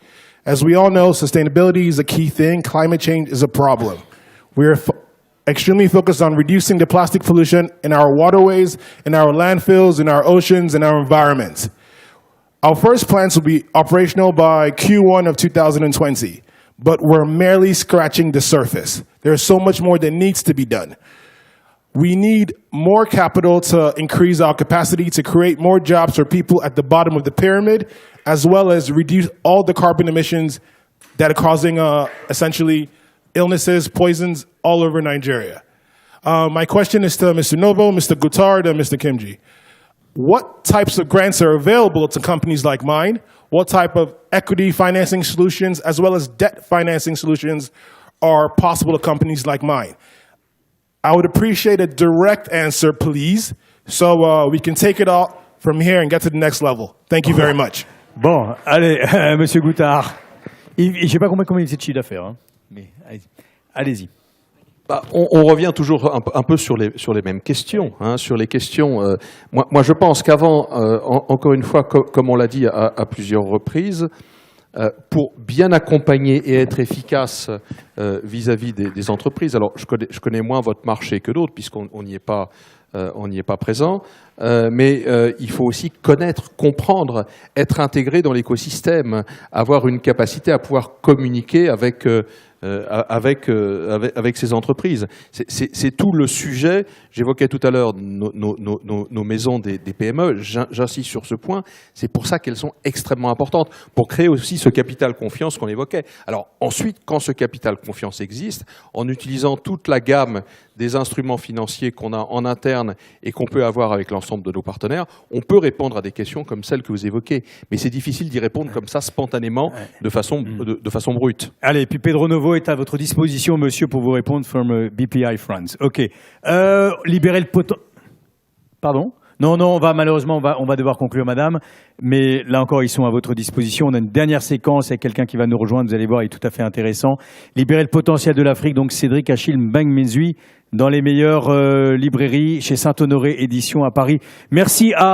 Speaker 12: As we all know, sustainability is a key thing. Climate change is a problem. We're extremely focused on reducing the plastic pollution in our waterways, in our landfills, in our oceans, in our environment. Our first plants will be operational by Q1 of 2020, but we're merely scratching the surface. There's so much more that needs to be done. We need more capital to increase our capacity to create more jobs for people at the bottom of the pyramid, as well as reduce all the carbon emissions that are causing essentially illnesses, poisons all over Nigeria. My question is to Mr. Novo, Mr. Guttard, and Mr. Kimji. What types of grants are available to companies like mine? What type of equity financing solutions as well as debt financing solutions are possible to companies like mine? I would appreciate a direct answer, please, so we can take it all from here and get to the next level. Thank you very much.
Speaker 1: Bon, allez, monsieur Guttard. Je ne sais pas combien il fait de chiffre d'affaires, hein, mais allez-y.
Speaker 4: On revient toujours un peu sur les mêmes questions. Hein, sur les questions. Moi, je pense qu'avant, encore une fois, comme on l'a dit à plusieurs reprises, pour bien accompagner et être efficace vis-à-vis des entreprises. Alors, je connais moins votre marché que d'autres, puisqu'on n'y est pas. On n'y est pas présent, mais il faut aussi connaître, comprendre, être intégré dans l'écosystème, avoir une capacité à pouvoir communiquer avec ces entreprises. C'est tout le sujet. J'évoquais tout à l'heure nos maisons des PME. J'insiste sur ce point. C'est pour ça qu'elles sont extrêmement importantes, pour créer aussi ce capital confiance qu'on évoquait. Alors ensuite, quand ce capital confiance existe, en utilisant toute la gamme des instruments financiers qu'on a en interne et qu'on peut avoir avec l'ensemble de nos partenaires, on peut répondre à des questions comme celles que vous évoquez. Mais c'est difficile d'y répondre comme ça, spontanément, de façon brute.
Speaker 1: Allez, puis Pedro Novo est à votre disposition, monsieur, pour vous répondre from BPI France. OK. Libérer le potentiel... Pardon ? Non, malheureusement, on va devoir conclure, madame. Mais là encore, ils sont à votre disposition. On a une dernière séquence avec quelqu'un qui va nous rejoindre. Vous allez voir, il est tout à fait intéressant. Libérer le potentiel de l'Afrique. Donc, Cédric Achille Mbang-Mezui dans les meilleures librairies chez Saint-Honoré Éditions à Paris. Merci à